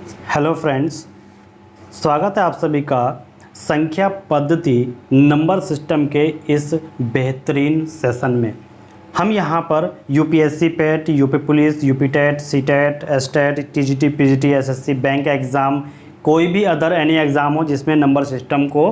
Hello friends, स्वागत है आप सभी का संख्या पद्धति नंबर सिस्टम के इस बेहतरीन सेशन में। हम यहाँ पर UPSC PET, UP police, UP TET, C TET, S TET, TGT, PGT, SSC, bank exam, कोई भी अदर एनी एग्ज़ाम हो जिसमें नंबर सिस्टम को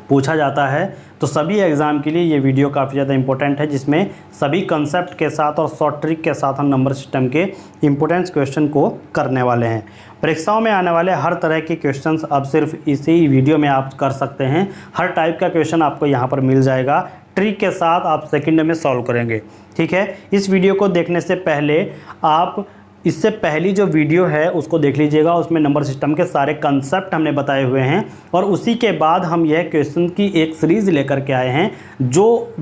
पूछा जाता है, तो सभी एग्ज़ाम के लिए ये वीडियो काफ़ी ज़्यादा इंपॉर्टेंट है, जिसमें सभी कंसेप्ट के साथ और शॉर्ट ट्रिक के साथ हम नंबर सिस्टम के इंपॉर्टेंट क्वेश्चन को करने वाले हैं। परीक्षाओं में आने वाले हर तरह के क्वेश्चंस अब सिर्फ इसी वीडियो में आप कर सकते हैं। हर टाइप का क्वेश्चन आपको यहाँ पर मिल जाएगा, ट्रिक के साथ आप सेकंड में सॉल्व करेंगे। ठीक है, इस वीडियो को देखने से पहले आप इससे पहली जो वीडियो है उसको देख लीजिएगा। उसमें नंबर सिस्टम के सारे कंसेप्ट हमने बताए हुए हैं और उसी के बाद हम यह क्वेश्चन की एक सीरीज़ लेकर के आए हैं। जो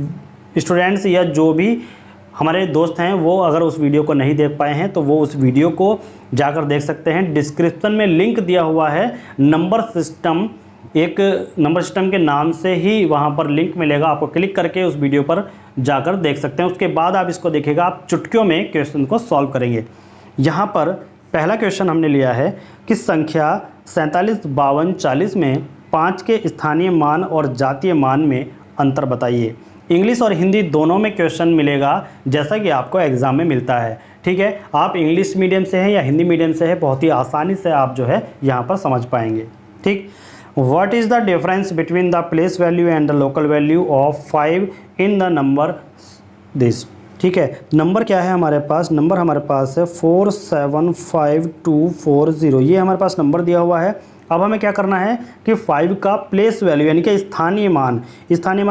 स्टूडेंट्स या जो भी हमारे दोस्त हैं वो अगर उस वीडियो को नहीं देख पाए हैं तो वो उस वीडियो को जाकर देख सकते हैं। डिस्क्रिप्शन में लिंक दिया हुआ है नंबर सिस्टम, एक नंबर सिस्टम के नाम से ही वहाँ पर लिंक मिलेगा, आपको क्लिक करके उस वीडियो पर जाकर देख सकते हैं। उसके बाद आप इसको देखिएगा, आप चुटकियों में क्वेश्चन को सॉल्व करेंगे। यहाँ पर पहला क्वेश्चन हमने लिया है कि संख्या 47, 52, 40 में 5 के स्थानीय मान और जातीय मान में अंतर बताइए। इंग्लिश और हिंदी दोनों में क्वेश्चन मिलेगा, जैसा कि आपको एग्ज़ाम में मिलता है। ठीक है, आप इंग्लिश मीडियम से हैं या हिंदी मीडियम से है, बहुत ही आसानी से आप जो है यहाँ पर समझ पाएंगे। ठीक, what is the difference between the place value and the local value of 5 in the number this. ठीक है, नंबर क्या है हमारे पास? नंबर हमारे पास है 475240, ये हमारे पास नंबर दिया हुआ है। अब हमें क्या करना है कि 5 का प्लेस वैल्यू यानी कि स्थानीय मान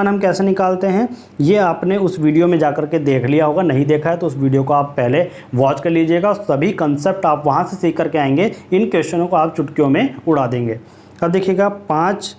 हम कैसे निकालते हैं, ये आपने उस वीडियो में जाकर के देख लिया होगा। नहीं देखा है तो उस वीडियो को आप पहले वॉच कर लीजिएगा, सभी कंसेप्ट आप वहाँ से सीख करके आएंगे। इन क्वेश्चनों को आप चुटकियों में उड़ा देंगे। अब देखिएगा, 5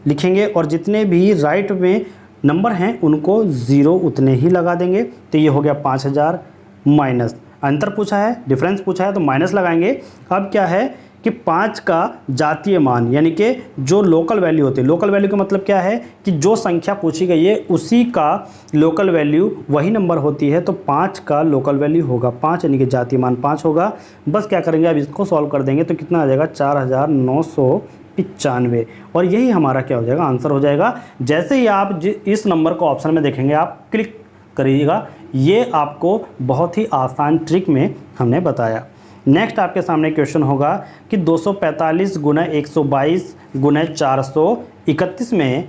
लिखेंगे और जितने भी राइट में नंबर हैं उनको 0 उतने ही लगा देंगे। तो ये हो गया 5000 माइनस, अंतर पूछा है, डिफरेंस पूछा है तो माइनस लगाएंगे। अब क्या है कि 5 का जातीय मान यानी कि जो लोकल वैल्यू होती है, लोकल वैल्यू का मतलब क्या है कि जो संख्या पूछी गई है उसी का लोकल वैल्यू वही नंबर होती है। तो 5 का लोकल वैल्यू होगा 5 यानी कि जातीय मान 5 होगा। बस क्या करेंगे, अब इसको सॉल्व कर देंगे तो कितना आ जाएगा 4995, और यही हमारा क्या हो जाएगा, आंसर हो जाएगा। जैसे ही आप इस नंबर को ऑप्शन में देखेंगे आप क्लिक करिएगा, ये आपको बहुत ही आसान ट्रिक में हमने बताया। नेक्स्ट आपके सामने क्वेश्चन होगा कि 245 गुना 122 गुना 431 में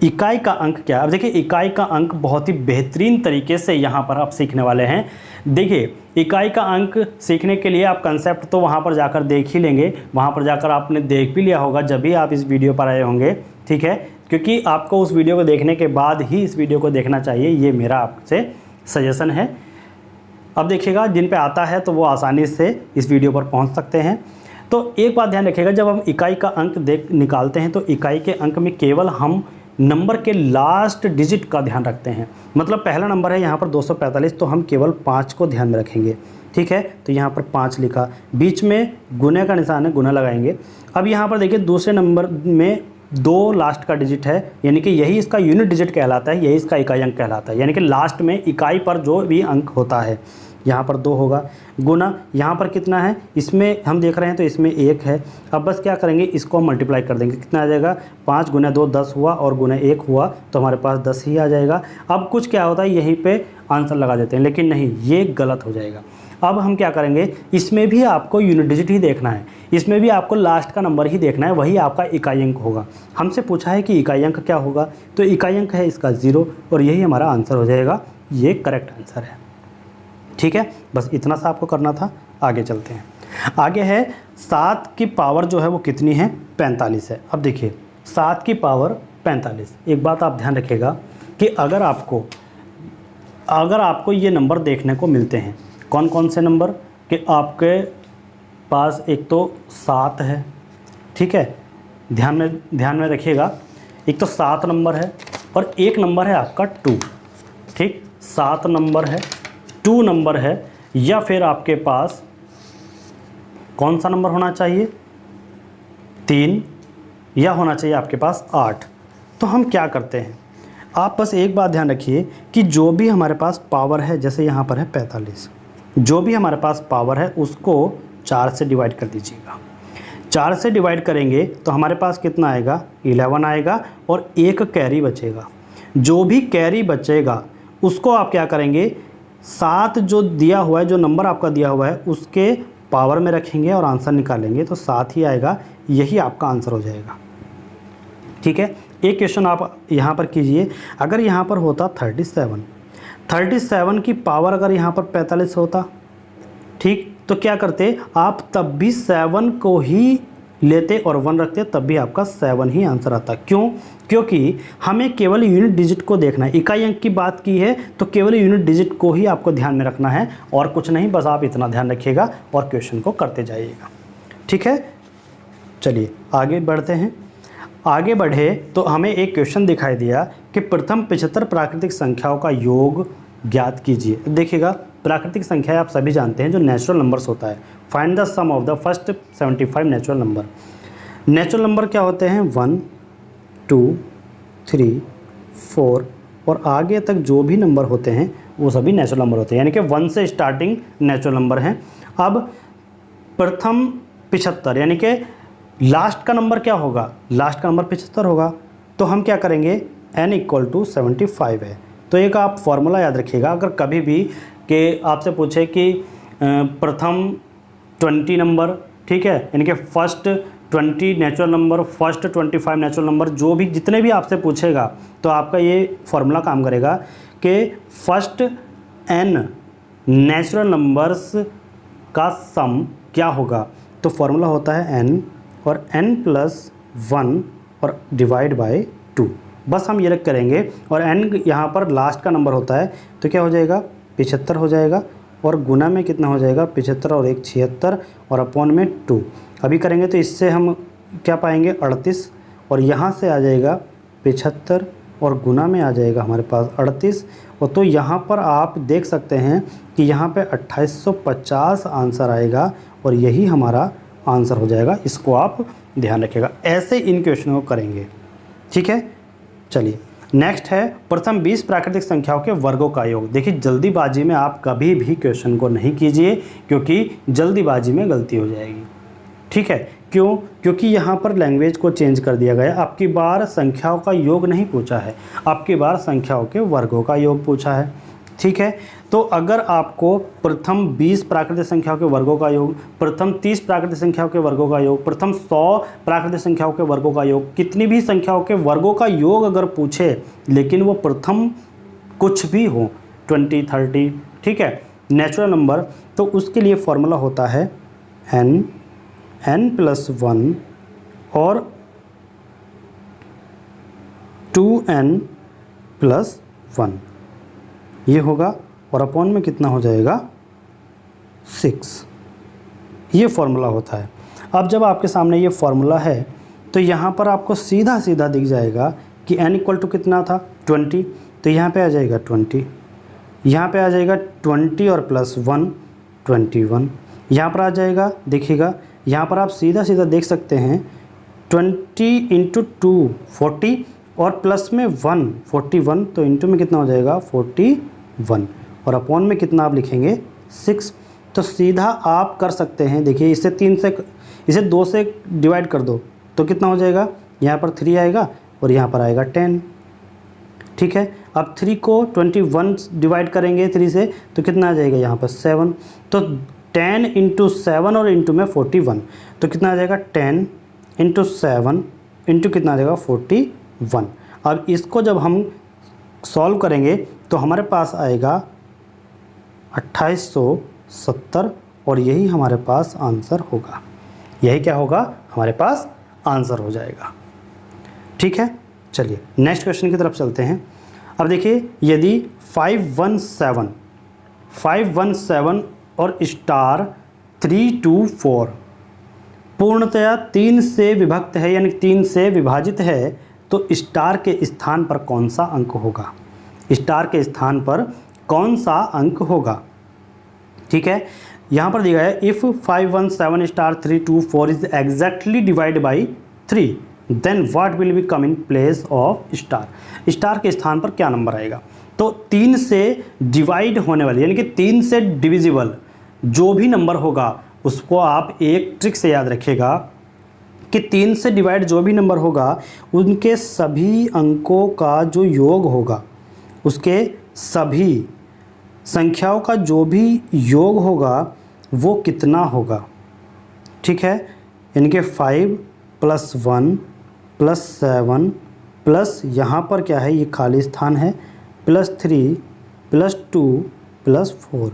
इकाई का अंक क्या है। अब देखिए, इकाई का अंक बहुत ही बेहतरीन तरीके से यहाँ पर आप सीखने वाले हैं। देखिए, इकाई का अंक सीखने के लिए आप कंसेप्ट तो वहाँ पर जाकर देख ही लेंगे, वहाँ पर जाकर आपने देख भी लिया होगा जब भी आप इस वीडियो पर आए होंगे। ठीक है, क्योंकि आपको उस वीडियो को देखने के बाद ही इस वीडियो को देखना चाहिए, ये मेरा आपसे सजेशन है। अब देखिएगा, जिन पे आता है तो वो आसानी से इस वीडियो पर पहुँच सकते हैं। तो एक बात ध्यान रखिएगा, जब हम इकाई का अंक निकालते हैं तो इकाई के अंक में केवल हम नंबर के लास्ट डिजिट का ध्यान रखते हैं। मतलब पहला नंबर है यहाँ पर 245, तो हम केवल 5 को ध्यान में रखेंगे। ठीक है, तो यहाँ पर 5 लिखा, बीच में गुने का निशान है, गुना लगाएंगे। अब यहाँ पर देखिए, दूसरे नंबर में 2 लास्ट का डिजिट है, यानी कि यही इसका यूनिट डिजिट कहलाता है, यही इसका इकाई अंक कहलाता है। यानी कि लास्ट में इकाई पर जो भी अंक होता है, यहाँ पर 2 होगा। गुना यहाँ पर कितना है, इसमें हम देख रहे हैं तो इसमें 1 है। अब बस क्या करेंगे, इसको हम मल्टीप्लाई कर देंगे, कितना आ जाएगा 5 गुना 2 10 हुआ और गुना 1 हुआ, तो हमारे पास 10 ही आ जाएगा। अब कुछ क्या होता है, यहीं पे आंसर लगा देते हैं, लेकिन नहीं, ये गलत हो जाएगा। अब हम क्या करेंगे, इसमें भी आपको यूनिट डिजिट ही देखना है, इसमें भी आपको लास्ट का नंबर ही देखना है, वही आपका इकाई अंक होगा। हमसे पूछा है कि इकाई अंक क्या होगा, तो इकाई अंक है इसका 0 और यही हमारा आंसर हो जाएगा। ये करेक्ट आंसर है। ठीक है, बस इतना सा आपको करना था। आगे चलते हैं। आगे है 7 की पावर जो है वो कितनी है, 45 है। अब देखिए, 7 की पावर 45, एक बात आप ध्यान रखिएगा कि अगर आपको ये नंबर देखने को मिलते हैं, कौन कौन से नंबर, कि आपके पास एक तो 7 है। ठीक है, ध्यान में रखिएगा, एक तो 7 नंबर है और एक नंबर है आपका 2। ठीक, 7 नंबर है, 2 नंबर है, या फिर आपके पास कौन सा नंबर होना चाहिए, 3, या होना चाहिए आपके पास 8। तो हम क्या करते हैं, आप बस एक बात ध्यान रखिए कि जो भी हमारे पास पावर है, जैसे यहाँ पर है 45, जो भी हमारे पास पावर है उसको 4 से डिवाइड कर दीजिएगा। 4 से डिवाइड करेंगे तो हमारे पास कितना आएगा, 11 आएगा और एक कैरी बचेगा। जो भी कैरी बचेगा उसको आप क्या करेंगे, 7 जो दिया हुआ है, जो नंबर आपका दिया हुआ है उसके पावर में रखेंगे और आंसर निकालेंगे तो 7 ही आएगा। यही आपका आंसर हो जाएगा। ठीक है, एक क्वेश्चन आप यहाँ पर कीजिए। अगर यहाँ पर होता 37 की पावर अगर यहाँ पर 45 होता, ठीक, तो क्या करते आप, तब भी 7 को ही लेते और 1 रखते, तब भी आपका 7 ही आंसर आता। क्यों? क्योंकि हमें केवल यूनिट डिजिट को देखना है। इकाई अंक की बात की है तो केवल यूनिट डिजिट को ही आपको ध्यान में रखना है और कुछ नहीं, बस आप इतना ध्यान रखिएगा और क्वेश्चन को करते जाइएगा। ठीक है, चलिए आगे बढ़ते हैं। आगे बढ़े तो हमें एक क्वेश्चन दिखाई दिया कि प्रथम 75 प्राकृतिक संख्याओं का योग ज्ञात कीजिए। देखिएगा, प्राकृतिक संख्या आप सभी जानते हैं जो नेचुरल नंबर्स होता है। Find the sum of the first 75 natural number. Natural number क्या होते हैं, 1 2 3 4 और आगे तक जो भी नंबर होते हैं वो सभी नेचुरल नंबर होते हैं, यानी कि 1 से स्टार्टिंग नेचुरल नंबर हैं। अब प्रथम 75 यानी कि लास्ट का नंबर क्या होगा, लास्ट का नंबर 75 होगा। तो हम क्या करेंगे, n = 75 है। तो एक आप फॉर्मूला याद रखिएगा, अगर कभी भी कि आपसे पूछे कि प्रथम 20 नंबर, ठीक है, यानी कि first 20 natural number, first 25 natural number, जो भी जितने भी आपसे पूछेगा तो आपका ये फॉर्मूला काम करेगा कि फर्स्ट n नेचुरल नंबर्स का सम क्या होगा। तो फॉर्मूला होता है n और n+1 और डिवाइड बाय 2। बस हम ये रख करेंगे और n यहाँ पर लास्ट का नंबर होता है तो क्या हो जाएगा, 75 हो जाएगा और गुना में कितना हो जाएगा, 75 और 1 76 और अपॉन में 2। अभी करेंगे तो इससे हम क्या पाएंगे, 38 और यहाँ से आ जाएगा 75 और गुना में आ जाएगा हमारे पास 38। और तो यहाँ पर आप देख सकते हैं कि यहाँ पे 2850 आंसर आएगा और यही हमारा आंसर हो जाएगा। इसको आप ध्यान रखिएगा, ऐसे इन क्वेश्चनों को करेंगे। ठीक है, चलिए नेक्स्ट है प्रथम 20 प्राकृतिक संख्याओं के वर्गों का योग। देखिए, जल्दीबाजी में आप कभी भी क्वेश्चन को नहीं कीजिए क्योंकि जल्दीबाजी में गलती हो जाएगी। ठीक है, क्यों? क्योंकि यहाँ पर लैंग्वेज को चेंज कर दिया गया। आपकी बार संख्याओं का योग नहीं पूछा है, आपकी बार संख्याओं के वर्गों का योग पूछा है। ठीक है, तो अगर आपको प्रथम 20 प्राकृतिक संख्याओं के वर्गों का योग, प्रथम 30 प्राकृतिक संख्याओं के वर्गों का योग, प्रथम 100 प्राकृतिक संख्याओं के वर्गों का योग, कितनी भी संख्याओं के वर्गों का योग अगर पूछे, लेकिन वो प्रथम कुछ भी हो, 20 30, ठीक है, नेचुरल नंबर, तो उसके लिए फॉर्मूला होता है n+1 और 2n+1 ये होगा और अपॉन में कितना हो जाएगा, 6। ये फॉर्मूला होता है। अब जब आपके सामने ये फॉर्मूला है तो यहाँ पर आपको सीधा सीधा दिख जाएगा कि n = कितना था, 20, तो यहाँ पे आ जाएगा 20, यहाँ पे आ जाएगा 20 और +1 21, यहाँ पर आ जाएगा। देखिएगा, यहाँ पर आप सीधा सीधा देख सकते हैं 20 × 2 40 और प्लस में 1 41, तो इंटू में कितना हो जाएगा, 41 और अपॉन में कितना आप लिखेंगे, 6। तो सीधा आप कर सकते हैं। देखिए, इसे 2 से डिवाइड कर दो तो कितना हो जाएगा, यहाँ पर 3 आएगा और यहाँ पर आएगा 10। ठीक है, अब 3 को 21 डिवाइड करेंगे 3 से तो कितना आ जाएगा, यहाँ पर 7। तो 10 × 7 और इंटू में 41, तो कितना आ जाएगा, 10 × 7 इंटू कितना आ जाएगा, 41। अब इसको जब हम सॉल्व करेंगे तो हमारे पास आएगा 2870 और यही हमारे पास आंसर होगा। यही क्या होगा, हमारे पास आंसर हो जाएगा। ठीक है, चलिए नेक्स्ट क्वेश्चन की तरफ चलते हैं। अब देखिए, यदि 517 और स्टार 324 पूर्णतया 3 से विभक्त है, यानी 3 से विभाजित है, तो स्टार के स्थान पर कौन सा अंक होगा, स्टार के स्थान पर कौन सा अंक होगा। ठीक है, यहाँ पर दिया है if 517 star 324 is exactly divide by 3 then what will be come in place of star. Star के स्थान पर क्या नंबर आएगा। तो 3 से डिवाइड होने वाली, यानी कि 3 से डिविजिबल जो भी नंबर होगा उसको आप एक ट्रिक से याद रखिएगा कि 3 से डिवाइड जो भी नंबर होगा उनके सभी अंकों का जो योग होगा, उसके सभी संख्याओं का जो भी योग होगा वो कितना होगा। ठीक है, इनके 5 + 1 + 7 प्लस यहाँ पर क्या है, ये खाली स्थान है, +3 +2 +4,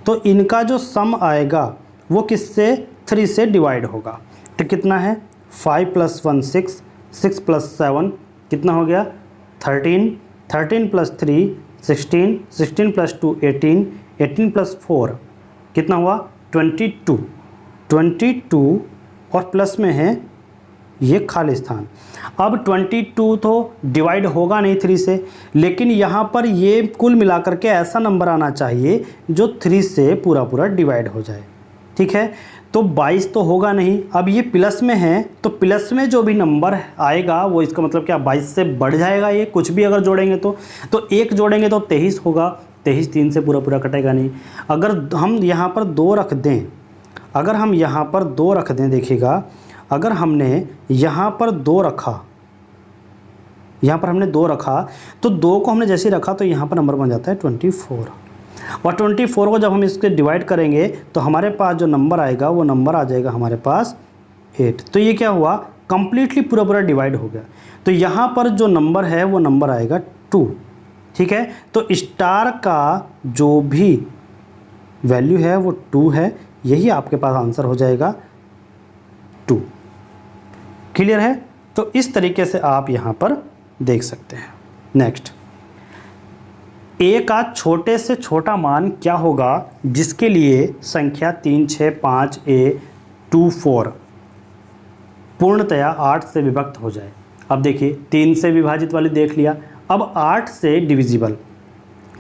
तो इनका जो सम आएगा वो किससे, 3 से डिवाइड होगा। तो कितना है, 5 + 1 6, 6 + 7 कितना हो गया 13, 13 + 3 16, 16 + 2 18, 18 + 4 कितना हुआ 22, 22 और प्लस में है ये खाली स्थान। अब 22 तो डिवाइड होगा नहीं 3 से, लेकिन यहाँ पर ये कुल मिलाकर के ऐसा नंबर आना चाहिए जो 3 से पूरा पूरा डिवाइड हो जाए। ठीक है, तो 22 तो होगा नहीं। अब ये प्लस में है तो प्लस में जो भी नंबर आएगा वो इसका मतलब क्या 22 से बढ़ जाएगा। ये कुछ भी अगर जोड़ेंगे तो 1 जोड़ेंगे तो 23 होगा, 23 3 से पूरा पूरा कटेगा नहीं। अगर हम यहाँ पर 2 रख दें, अगर हम यहाँ पर 2 रख दें, देखिएगा अगर हमने यहाँ पर 2 रखा, यहाँ पर हमने 2 रखा तो 2 को हमने जैसे रखा तो यहाँ पर नंबर बन जाता है 24, और 24 को जब हम इसके डिवाइड करेंगे तो हमारे पास जो नंबर आएगा वो नंबर आ जाएगा हमारे पास 8। तो ये क्या हुआ, कंप्लीटली पूरा पूरा डिवाइड हो गया। तो यहाँ पर जो नंबर है वो नंबर आएगा 2। ठीक है, तो स्टार का जो भी वैल्यू है वो 2 है, यही आपके पास आंसर हो जाएगा 2। क्लियर है, तो इस तरीके से आप यहाँ पर देख सकते हैं। नेक्स्ट, a का छोटे से छोटा मान क्या होगा जिसके लिए संख्या 3 6 5 a 2 4 पूर्णतया 8 से विभक्त हो जाए। अब देखिए 3 से विभाजित वाली देख लिया, अब 8 से divisible.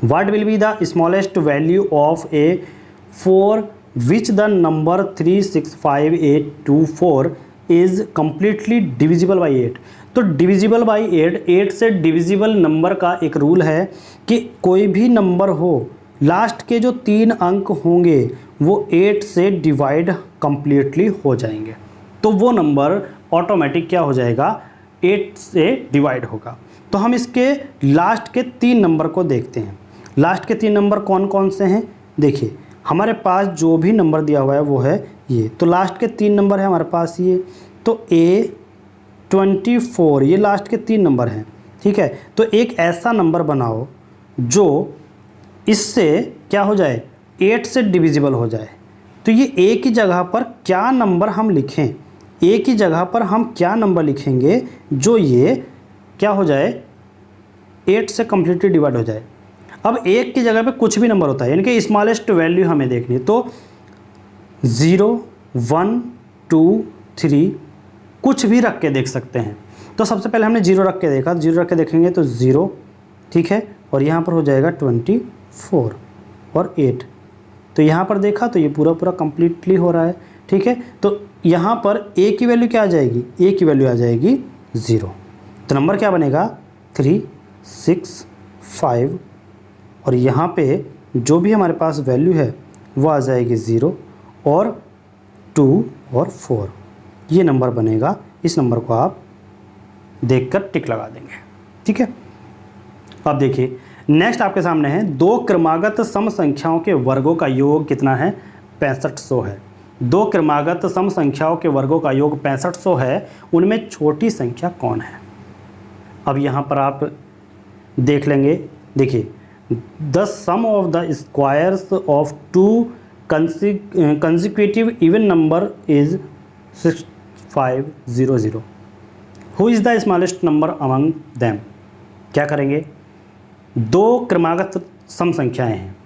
What will be the smallest value of a for which the number 365824 is completely divisible by 8। तो डिविजिबल बाई 8 से डिविजिबल नंबर का एक रूल है कि कोई भी नंबर हो, लास्ट के जो 3 अंक होंगे वो 8 से डिवाइड कंप्लीटली हो जाएंगे, तो वो नंबर ऑटोमेटिक क्या हो जाएगा 8 से डिवाइड होगा। तो हम इसके लास्ट के 3 नंबर को देखते हैं। लास्ट के 3 नंबर कौन कौन से हैं, देखिए हमारे पास जो भी नंबर दिया हुआ है वो है ये, तो लास्ट के 3 नंबर है हमारे पास ये, तो A24 ये लास्ट के 3 नंबर हैं। ठीक है, तो एक ऐसा नंबर बनाओ जो इससे क्या हो जाए 8 से डिविजिबल हो जाए। तो ये A की जगह पर क्या नंबर हम लिखें, A की जगह पर हम क्या नंबर लिखेंगे जो ये क्या हो जाए 8 से कम्प्लीटली डिवाइड हो जाए। अब 1 की जगह पे कुछ भी नंबर होता है, यानी कि स्मॉलेस्ट वैल्यू हमें देखनी है, तो 0 1 2 3 कुछ भी रख के देख सकते हैं। तो सबसे पहले हमने 0 रख के देखा, 0 रख के देखेंगे तो 0, ठीक है, और यहाँ पर हो जाएगा 24 और 8। तो यहाँ पर देखा तो ये पूरा पूरा कम्प्लीटली हो रहा है। ठीक है, तो यहाँ पर A की वैल्यू क्या आ जाएगी, A की वैल्यू आ जाएगी 0। तो नंबर क्या बनेगा 3 6 5, और यहाँ पे जो भी हमारे पास वैल्यू है वो आ जाएगी 0 और 2 और 4, ये नंबर बनेगा। इस नंबर को आप देखकर टिक लगा देंगे। ठीक है, अब देखिए नेक्स्ट आपके सामने है 2 क्रमागत सम संख्याओं के वर्गों का योग कितना है 6500 है। 2 क्रमागत सम संख्याओं के वर्गों का योग 6500 है, उनमें छोटी संख्या कौन है। अब यहाँ पर आप देख लेंगे, देखिए the sum of the squares of 2 consecutive even number is 6500। Who is the smallest number among them. क्या करेंगे, 2 क्रमागत सम संख्याएं हैं।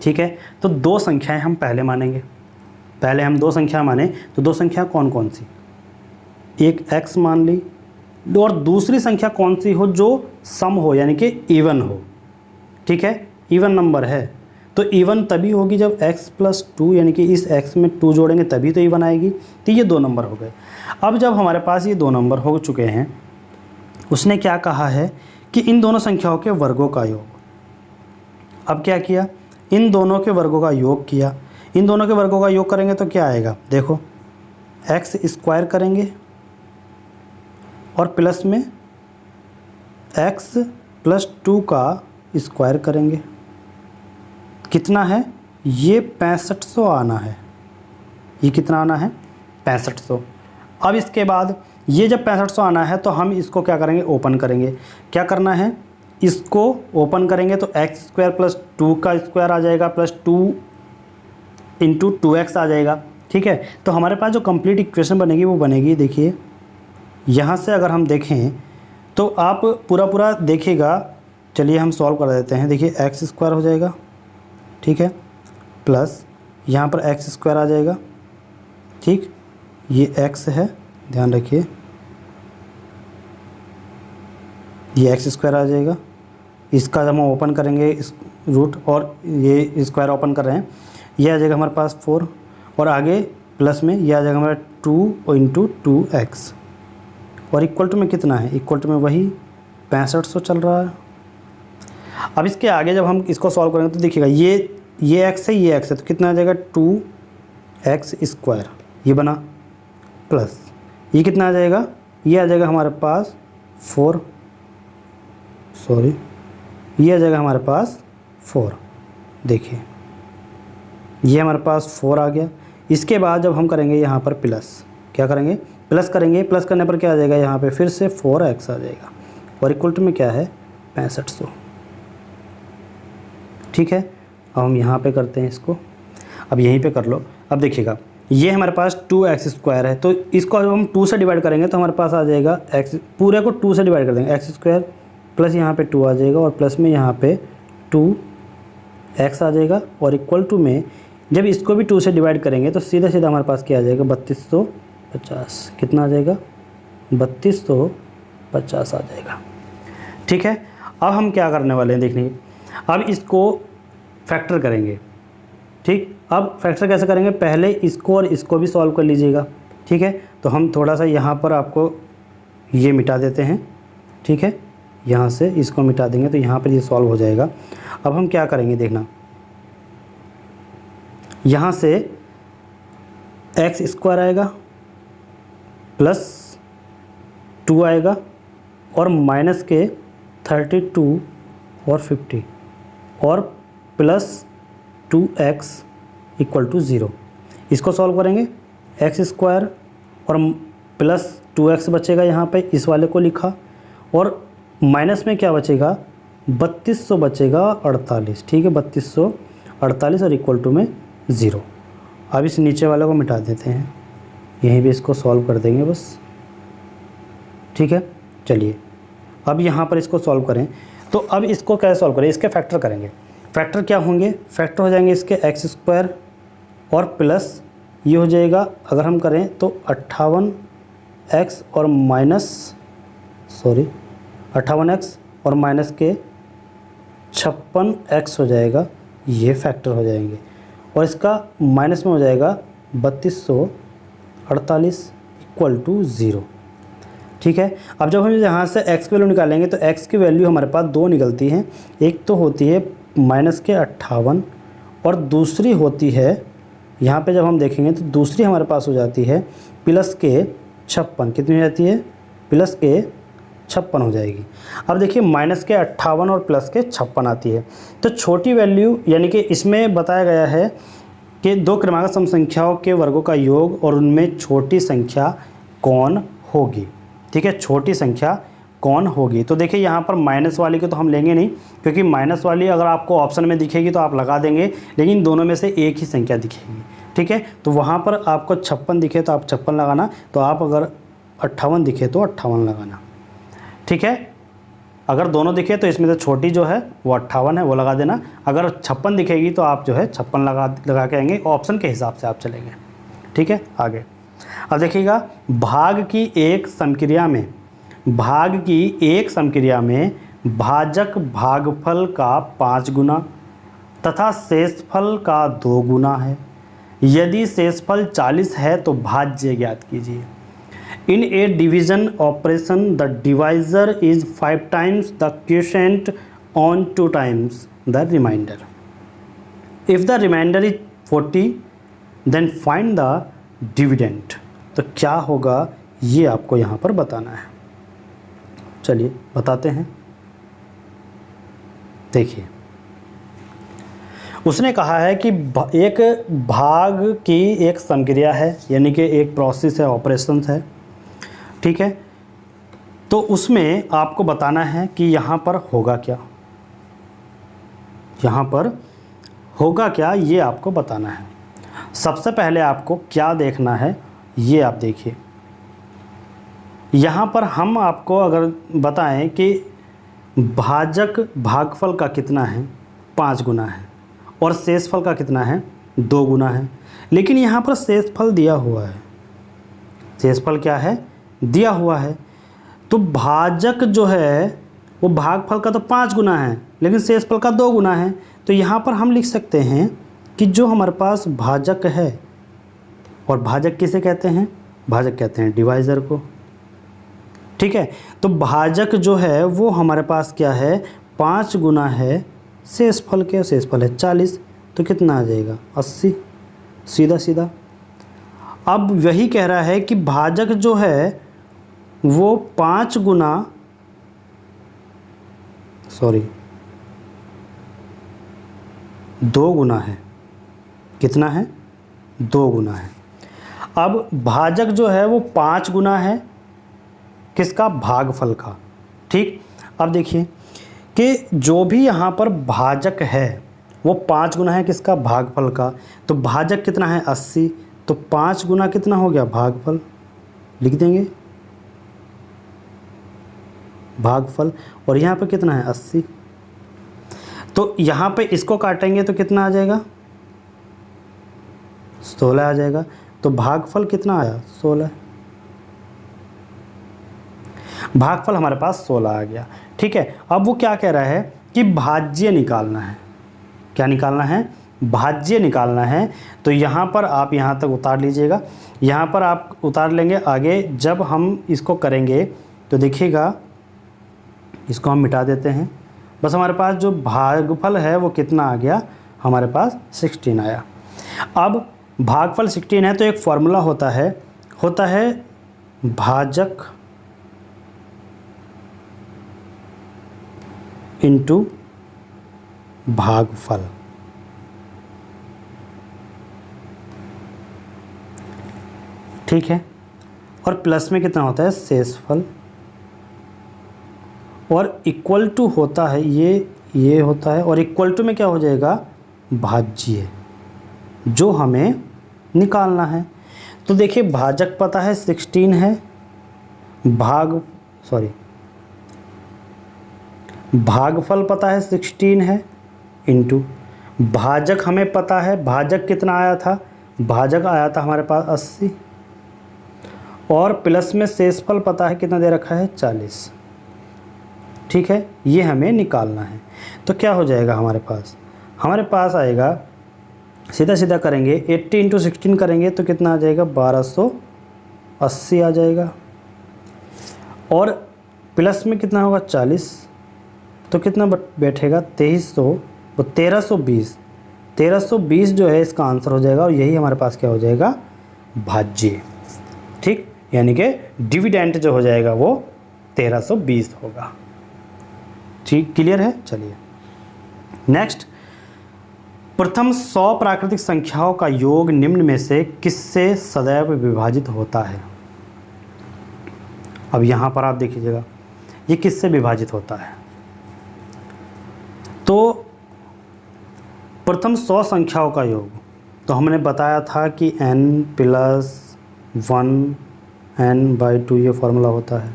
ठीक है, तो 2 संख्याएं हम पहले मानेंगे। पहले हम 2 संख्या माने तो 2 संख्या कौन कौन सी, एक x मान ली, और दूसरी संख्या कौन सी हो जो सम हो यानी कि इवन हो। ठीक है, इवन नंबर है तो इवन तभी होगी जब x + 2 यानी कि इस x में 2 जोड़ेंगे तभी तो इवन आएगी। तो ये 2 नंबर हो गए। अब जब हमारे पास ये 2 नंबर हो चुके हैं, उसने क्या कहा है कि इन दोनों संख्याओं के वर्गों का योग। अब क्या किया, इन दोनों के वर्गों का योग किया। इन दोनों के वर्गों का योग करेंगे तो क्या आएगा, देखो एक्स स्क्वायर करेंगे और प्लस में एक्स प्लस 2 का स्क्वायर करेंगे, कितना है ये 6500 आना है। ये कितना आना है 6500। अब इसके बाद ये जब 6500 आना है तो हम इसको क्या करेंगे, ओपन करेंगे। क्या करना है, इसको ओपन करेंगे तो एक्स स्क्वायर प्लस 2 का स्क्वायर आ जाएगा प्लस 2 इंटू 2x आ जाएगा। ठीक है, तो हमारे पास जो कंप्लीट इक्वेशन बनेगी वो बनेगी, देखिए यहाँ से अगर हम देखें तो आप पूरा देखिएगा। चलिए हम सॉल्व कर देते हैं। देखिए एक्स स्क्वायर हो जाएगा, ठीक है, प्लस यहाँ पर एक्स स्क्वायर आ जाएगा। ठीक, ये एक्स है, ध्यान रखिए, ये एक्स स्क्वायर आ जाएगा। इसका जब हम ओपन करेंगे इस रूट और ये स्क्वायर ओपन कर रहे हैं, ये आ जाएगा हमारे पास 4 और आगे प्लस में ये आ जाएगा हमारा 2 इंटू 2x और इक्वल टू में कितना है, इक्वल टू में वही 6500 चल रहा है। अब इसके आगे जब हम इसको सॉल्व करेंगे तो देखिएगा ये x है, ये x है, तो कितना आ जाएगा 2x स्क्वायर, ये बना, प्लस ये कितना आ जाएगा, ये आ जाएगा हमारे पास 4, सॉरी ये आ जाएगा हमारे पास 4। देखिए ये हमारे पास 4 आ गया। इसके बाद जब हम करेंगे यहाँ पर प्लस, क्या करेंगे, प्लस करेंगे, प्लस करने पर क्या आ जाएगा, यहाँ पे फिर से 4x आ जाएगा और इक्वल टू में क्या है 6500। ठीक है, अब हम यहाँ पे करते हैं इसको, अब यहीं पे कर लो। अब देखिएगा ये हमारे पास 2x स्क्वायर है, तो इसको जब हम 2 से डिवाइड करेंगे तो हमारे पास आ जाएगा x, पूरे को 2 से डिवाइड कर देंगे, एक्स स्क्वायर प्लस यहाँ पे 2 आ जाएगा और प्लस में यहाँ पे 2x आ जाएगा और इक्वल टू में जब इसको भी 2 से डिवाइड करेंगे तो सीधा सीधा हमारे पास क्या आ जाएगा 3250। कितना आ जाएगा 3250 आ जाएगा। ठीक है, अब हम क्या करने वाले हैं देखने, अब इसको फैक्टर करेंगे। ठीक, अब फैक्टर कैसे करेंगे, पहले इसको और इसको भी सॉल्व कर लीजिएगा। ठीक है, तो हम थोड़ा सा यहाँ पर आपको ये मिटा देते हैं। ठीक है, यहाँ से इसको मिटा देंगे तो यहाँ पर ये सॉल्व हो जाएगा। अब हम क्या करेंगे देखना, यहाँ से एक्स स्क्वायर आएगा प्लस 2 आएगा और माइनस के 32 और 50 और प्लस 2x इक्वल टू 0। इसको सॉल्व करेंगे, एक्स स्क्वायर और प्लस 2x बचेगा, यहाँ पे इस वाले को लिखा और माइनस में क्या बचेगा 3200 बचेगा 48। ठीक है, 3248 और इक्वल टू में 0। अब इस नीचे वाले को मिटा देते हैं, यहीं भी इसको सॉल्व कर देंगे बस। ठीक है, चलिए अब यहाँ पर इसको सॉल्व करें। तो अब इसको कैसे सॉल्व करें, इसके फैक्टर करेंगे। फैक्टर क्या होंगे, फैक्टर हो जाएंगे इसके एक्स स्क्वायर और प्लस ये हो जाएगा, अगर हम करें तो 58x और माइनस 58x और माइनस के 56x हो जाएगा, ये फैक्टर हो जाएंगे और इसका माइनस में हो जाएगा 3248 इक्वल टू 0। ठीक है, अब जब हम यहाँ से x की वैल्यू निकालेंगे तो x की वैल्यू हमारे पास 2 निकलती हैं, एक तो होती है माइनस के 58 और दूसरी होती है, यहाँ पे जब हम देखेंगे तो दूसरी हमारे पास हो जाती है प्लस के 56। कितनी हो जाती है, प्लस के 56 हो जाएगी। अब देखिए माइनस के 58 और प्लस के 56 आती है, तो छोटी वैल्यू यानी कि इसमें बताया गया है कि 2 क्रमागत सम संख्याओं के वर्गों का योग और उनमें छोटी संख्या कौन होगी। ठीक है, छोटी संख्या कौन होगी। तो देखिए यहाँ पर माइनस वाली को तो हम लेंगे नहीं, क्योंकि माइनस वाली अगर आपको ऑप्शन में दिखेगी तो आप लगा देंगे, लेकिन दोनों में से एक ही संख्या दिखेगी। ठीक है, तो वहाँ पर आपको 56 दिखे तो आप 56 लगाना, तो आप अगर 58 दिखे तो 58 लगाना। ठीक है, अगर दोनों दिखे तो इसमें से छोटी जो है वो 58 है, वो लगा देना। अगर 56 दिखेगी तो आप जो है 56 लगा के आएंगे, ऑप्शन के हिसाब से आप चलेंगे। ठीक है, आगे अब देखिएगा, भाग की एक समक्रिया में भाजक भागफल का 5 गुना तथा शेषफल का 2 गुना है। यदि शेषफल 40 है तो भाज्य ज्ञात कीजिए। In a division operation, the divisor is 5 times the quotient on 2 times the remainder. If the remainder is 40, then find the dividend. तो क्या होगा ये आपको यहाँ पर बताना है। चलिए बताते हैं। देखिए उसने कहा है कि एक भाग की एक समक्रिया है, यानी कि एक प्रोसेस है, ऑपरेशन है, ठीक है। तो उसमें आपको बताना है कि यहाँ पर होगा क्या, यहाँ पर होगा क्या, ये आपको बताना है। सबसे पहले आपको क्या देखना है ये आप देखिए। यहाँ पर हम आपको अगर बताएं कि भाजक भागफल का कितना है 5 गुना है और शेषफल का कितना है 2 गुना है, लेकिन यहाँ पर शेषफल दिया हुआ है, शेषफल क्या है दिया हुआ है। तो भाजक जो है वो भागफल का तो 5 गुना है लेकिन शेषफल का 2 गुना है। तो यहाँ पर हम लिख सकते हैं कि जो हमारे पास भाजक है, और भाजक किसे कहते हैं, भाजक कहते हैं डिवाइज़र को, ठीक है। तो भाजक जो है वो हमारे पास क्या है 5 गुना है शेषफल के, शेषफल है 40, तो कितना आ जाएगा 80, सीधा सीधा। अब वही कह रहा है कि भाजक जो है वो 5 गुना 2 गुना है, कितना है 2 गुना है। अब भाजक जो है वो 5 गुना है किसका, भागफल का, ठीक। अब देखिए कि जो भी यहाँ पर भाजक है वो 5 गुना है किसका, भागफल का। तो भाजक कितना है 80, तो 5 गुना कितना हो गया भागफल, लिख देंगे भागफल, और यहाँ पे कितना है 80। तो यहाँ पे इसको काटेंगे तो कितना आ जाएगा 16 आ जाएगा। तो भागफल कितना आया 16, भागफल हमारे पास 16 आ गया, ठीक है। अब वो क्या कह रहा है कि भाज्य निकालना है, क्या निकालना है, भाज्य निकालना है। तो यहाँ पर आप यहाँ तक उतार लीजिएगा, यहाँ पर आप उतार लेंगे। आगे जब हम इसको करेंगे तो देखिएगा, इसको हम मिटा देते हैं। बस हमारे पास जो भागफल है वो कितना आ गया, हमारे पास 16 आया। अब भागफल 16 है तो एक फॉर्मूला होता है भाजक इंटू भागफल, ठीक है। और प्लस में कितना होता है शेषफल, और इक्वल टू होता है ये होता है, और इक्वल टू में क्या हो जाएगा भाज्य, जो हमें निकालना है। तो देखिए भाजक पता है 16 है, भागफल पता है 16 है, इंटू भाजक हमें पता है, भाजक कितना आया था, भाजक आया था हमारे पास 80, और प्लस में शेषफल पता है कितना दे रखा है 40, ठीक है। ये हमें निकालना है। तो क्या हो जाएगा हमारे पास आएगा, सीधा सीधा करेंगे 80 इंटू 16 करेंगे तो कितना आ जाएगा 1280 आ जाएगा, और प्लस में कितना होगा 40, तो कितना बैठेगा 2300, तो 1320 जो है इसका आंसर हो जाएगा। और यही हमारे पास क्या हो जाएगा भाज्य, ठीक, यानी कि डिविडेंड जो हो जाएगा वो 1320 होगा, ठीक, क्लियर है। चलिए नेक्स्ट, प्रथम 100 प्राकृतिक संख्याओं का योग निम्न में से किससे सदैव विभाजित होता है। अब यहाँ पर आप देखिएगा ये किससे विभाजित होता है। तो प्रथम 100 संख्याओं का योग, तो हमने बताया था कि n+1 n/2 ये फॉर्मूला होता है।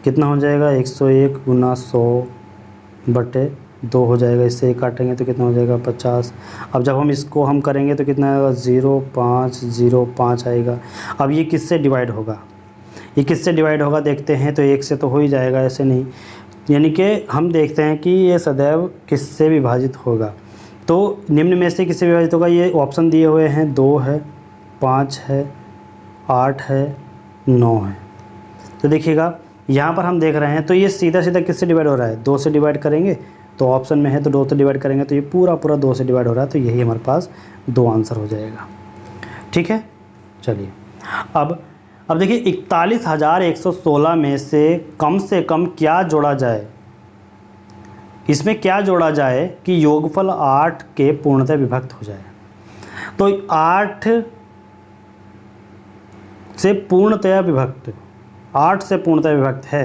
कितना हो जाएगा 101 गुना 100/2 हो जाएगा, इससे काटेंगे तो कितना हो जाएगा 50। अब जब हम इसको हम करेंगे तो कितना आएगा 0.505 आएगा। अब ये किससे डिवाइड होगा, ये किससे डिवाइड होगा देखते हैं। तो 1 से तो हो ही जाएगा, ऐसे नहीं, यानी कि हम देखते हैं कि ये सदैव किससे विभाजित होगा। तो निम्न में से किससे विभाजित होगा, ये ऑप्शन दिए हुए हैं 2 है, 5 है, 8 है, 9 है। तो देखिएगा यहाँ पर हम देख रहे हैं तो ये सीधा सीधा किससे डिवाइड हो रहा है 2 से डिवाइड करेंगे, तो ऑप्शन में है तो 2 से डिवाइड करेंगे तो ये पूरा 2 से डिवाइड हो रहा है। तो यही हमारे पास 2 आंसर हो जाएगा, ठीक है, चलिए अब देखिए 41,116 में से कम क्या जोड़ा जाए। इसमें क्या जोड़ा जाए कि योगफल 8 के पूर्णतः विभक्त हो जाए। तो 8 से पूर्णतः विभक्त है,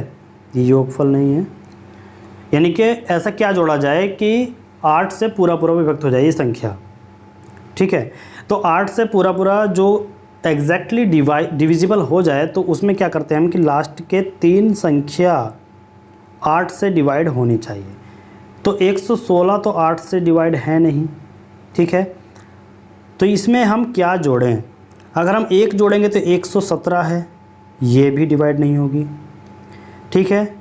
ये योगफल नहीं है। यानी कि ऐसा क्या जोड़ा जाए कि 8 से पूरा विभक्त हो जाए ये संख्या। ठीक है, तो 8 से पूरा जो एग्जैक्टली डिविजिबल हो जाए तो उसमें क्या करते हैं हम कि लास्ट के 3 संख्या 8 से डिवाइड होनी चाहिए। तो 116 तो 8 से डिवाइड है नहीं। ठीक है, तो इसमें हम क्या जोड़ें। अगर हम 1 जोड़ेंगे तो 117 है, ये भी डिवाइड नहीं होगी। ठीक है,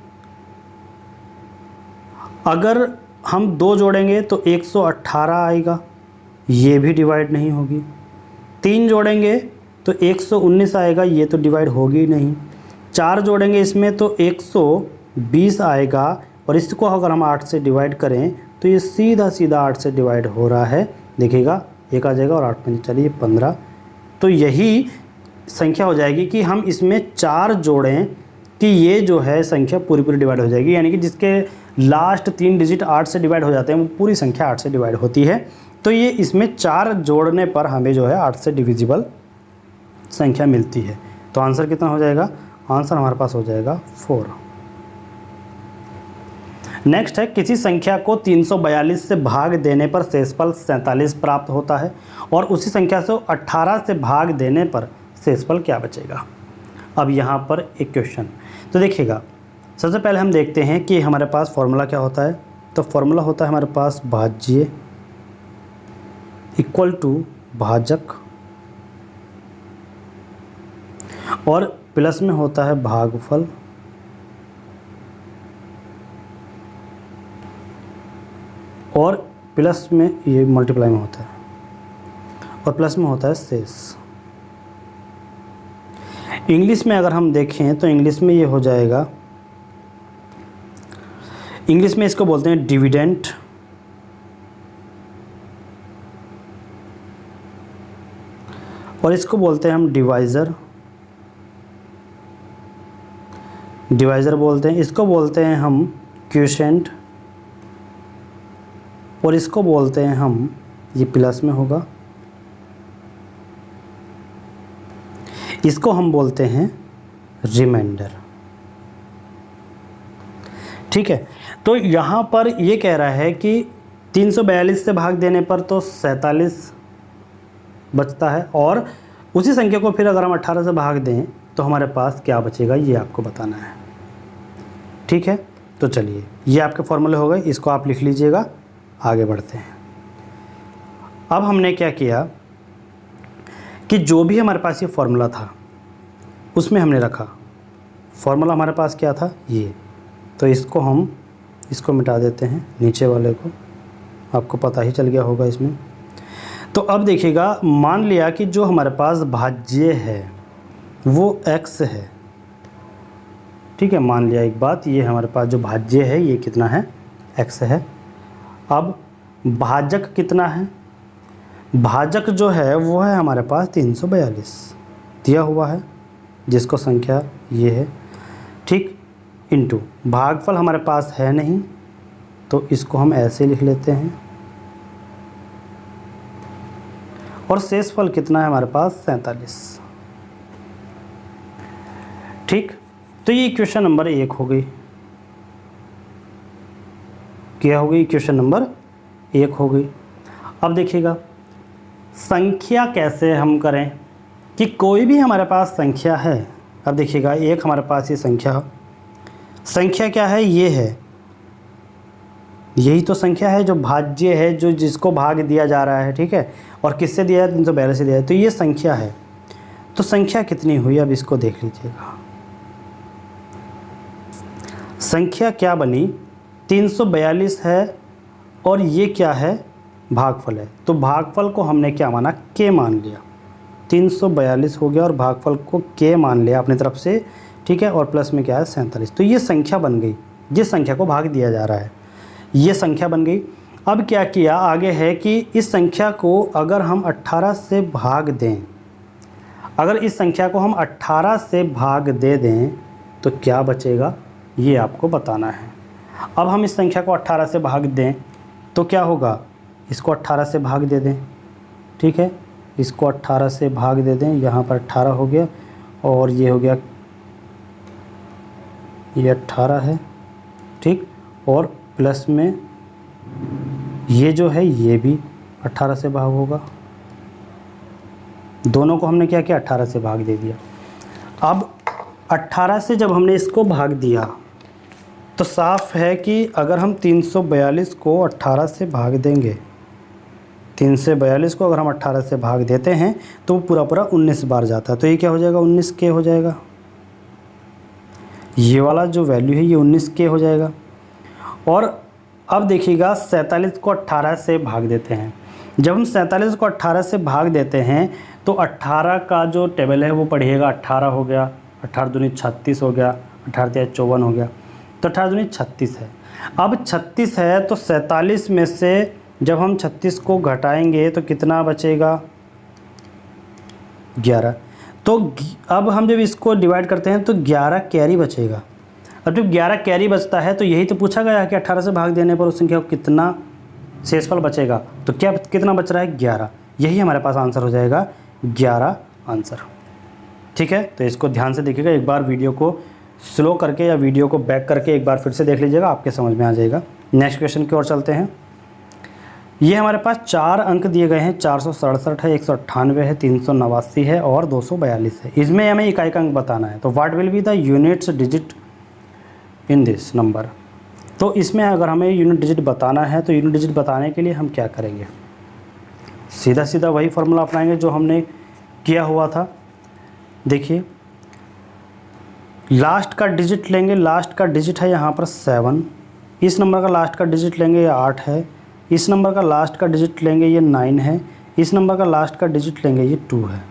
अगर हम 2 जोड़ेंगे तो 118 आएगा, ये भी डिवाइड नहीं होगी। 3 जोड़ेंगे तो 119 आएगा, ये तो डिवाइड होगी नहीं। 4 जोड़ेंगे इसमें तो 120 आएगा, और इसको अगर हम 8 से डिवाइड करें तो ये सीधा 8 से डिवाइड हो रहा है। देखिएगा 1 आ जाएगा और 8 5 चलिए 15। तो यही संख्या हो जाएगी कि हम इसमें 4 जोड़ें कि ये जो है संख्या पूरी डिवाइड हो जाएगी। यानी कि जिसके लास्ट 3 डिजिट 8 से डिवाइड हो जाते हैं वो पूरी संख्या 8 से डिवाइड होती है। तो ये इसमें 4 जोड़ने पर हमें जो है 8 से डिविजिबल संख्या मिलती है। तो आंसर कितना हो जाएगा, आंसर हमारे पास हो जाएगा 4। नेक्स्ट है, किसी संख्या को 342 से भाग देने पर शेषफल 47 प्राप्त होता है और उसी संख्या से 18 से भाग देने पर शेषफल क्या बचेगा। अब यहाँ पर एक क्वेश्चन, तो देखिएगा सबसे पहले हम देखते हैं कि हमारे पास फॉर्मूला क्या होता है। तो फॉर्मूला होता है हमारे पास भाज्य इक्वल टू भाजक, और प्लस में होता है भागफल, और प्लस में ये मल्टीप्लाई में होता है, और प्लस में होता है शेष। इंग्लिश में अगर हम देखें तो इंग्लिश में ये हो जाएगा, इंग्लिश में इसको बोलते हैं डिविडेंड, और इसको बोलते हैं हम डिवाइज़र बोलते हैं। इसको बोलते हैं हम क्वोशिएंट, और इसको बोलते हैं हम, ये प्लस में होगा, इसको हम बोलते हैं रिमाइंडर। ठीक है, तो यहाँ पर ये कह रहा है कि 342 से भाग देने पर तो 47 बचता है, और उसी संख्या को फिर अगर हम 18 से भाग दें तो हमारे पास क्या बचेगा, ये आपको बताना है। ठीक है, तो चलिए ये आपके फॉर्मूले हो गए, इसको आप लिख लीजिएगा। आगे बढ़ते हैं। अब हमने क्या किया कि जो भी हमारे पास ये फॉर्मूला था उसमें हमने रखा। फॉर्मूला हमारे पास क्या था, ये, तो इसको मिटा देते हैं, नीचे वाले को, आपको पता ही चल गया होगा इसमें। तो अब देखिएगा, मान लिया कि जो हमारे पास भाज्य है वो x है। ठीक है, मान लिया एक बात, ये हमारे पास जो भाज्य है ये कितना है, x है। अब भाजक कितना है, भाजक जो है वो है हमारे पास 342 दिया हुआ है, जिसको संख्या ये है। ठीक, इनटू भागफल हमारे पास है नहीं, तो इसको हम ऐसे लिख लेते हैं, और शेषफल कितना है हमारे पास 47। ठीक, तो ये इक्वेशन नंबर 1 हो गई। क्या हो गई, इक्वेशन नंबर 1 हो गई। अब देखिएगा संख्या कैसे हम करें कि कोई भी हमारे पास संख्या है। अब देखिएगा एक हमारे पास ये संख्या क्या है, ये है, यही तो संख्या है जो भाज्य है, जो जिसको भाग दिया जा रहा है। ठीक है, और किससे दिया है, 342 से दिया है, तो ये संख्या है। तो संख्या कितनी हुई, अब इसको देख लीजिएगा। संख्या क्या बनी, 342 है, और ये क्या है, भागफल है। तो भागफल को हमने क्या माना, के मान लिया। 342 हो गया और भागफल को के मान लिया अपनी तरफ से। ठीक है, और प्लस में क्या है 47। तो ये संख्या बन गई, जिस संख्या को भाग दिया जा रहा है, ये संख्या बन गई। अब क्या किया, आगे है कि इस संख्या को अगर हम 18 से भाग दें अगर इस संख्या को हम 18 से भाग दे दें तो क्या बचेगा, ये आपको बताना है। अब हम इस संख्या को 18 से भाग दें तो क्या होगा, इसको 18 से भाग दे दें, ठीक है, इसको 18 से भाग दे दें, यहाँ पर 18 हो गया और ये हो गया, ये 18 है, ठीक, और प्लस में ये जो है ये भी 18 से भाग होगा। दोनों को हमने क्या किया, 18 से भाग दे दिया। अब 18 से जब हमने इसको भाग दिया तो साफ है कि अगर हम 342 को 18 से भाग देंगे, 342 को अगर हम 18 से भाग देते हैं तो वो पूरा पूरा 19 बार जाता है। तो ये क्या हो जाएगा, 19K हो जाएगा। ये वाला जो वैल्यू है ये 19K हो जाएगा। और अब देखिएगा 47 को 18 से भाग देते हैं। जब हम 47 को 18 से भाग देते हैं तो 18 का जो टेबल है वो पढ़िएगा, 18 हो गया, 18 दूनी 36 हो गया, 18 तिया 54 हो गया, तो 18 दूनी 36 है। अब 36 है तो 47 में से जब हम 36 को घटाएंगे तो कितना बचेगा, 11। तो अब हम जब इसको डिवाइड करते हैं तो 11 कैरी बचेगा। अब जब 11 कैरी बचता है तो यही तो पूछा गया है कि 18 से भाग देने पर उस संख्या को कितना शेषफल बचेगा, तो क्या कितना बच रहा है, 11। यही हमारे पास आंसर हो जाएगा, 11 आंसर। ठीक है, तो इसको ध्यान से देखिएगा, एक बार वीडियो को स्लो करके या वीडियो को बैक करके एक बार फिर से देख लीजिएगा, आपके समझ में आ जाएगा। नेक्स्ट क्वेश्चन की ओर चलते हैं। ये हमारे पास 4 अंक दिए गए हैं, 467 है, 198 है, 389 है और 242 है। इसमें हमें इकाई का अंक बताना है। तो what will be the units digit in this number. तो इसमें अगर हमें यूनिट डिजिट बताना है तो यूनिट डिजिट बताने के लिए हम क्या करेंगे, सीधा सीधा वही फॉर्मूला अपनाएंगे जो हमने किया हुआ था। देखिए लास्ट का डिजिट लेंगे, लास्ट का डिजिट है यहाँ पर 7, इस नंबर का लास्ट का डिजिट लेंगे ये 8 है, इस नंबर का लास्ट का डिजिट लेंगे ये 9 है, इस नंबर का लास्ट का डिजिट लेंगे ये 2 है।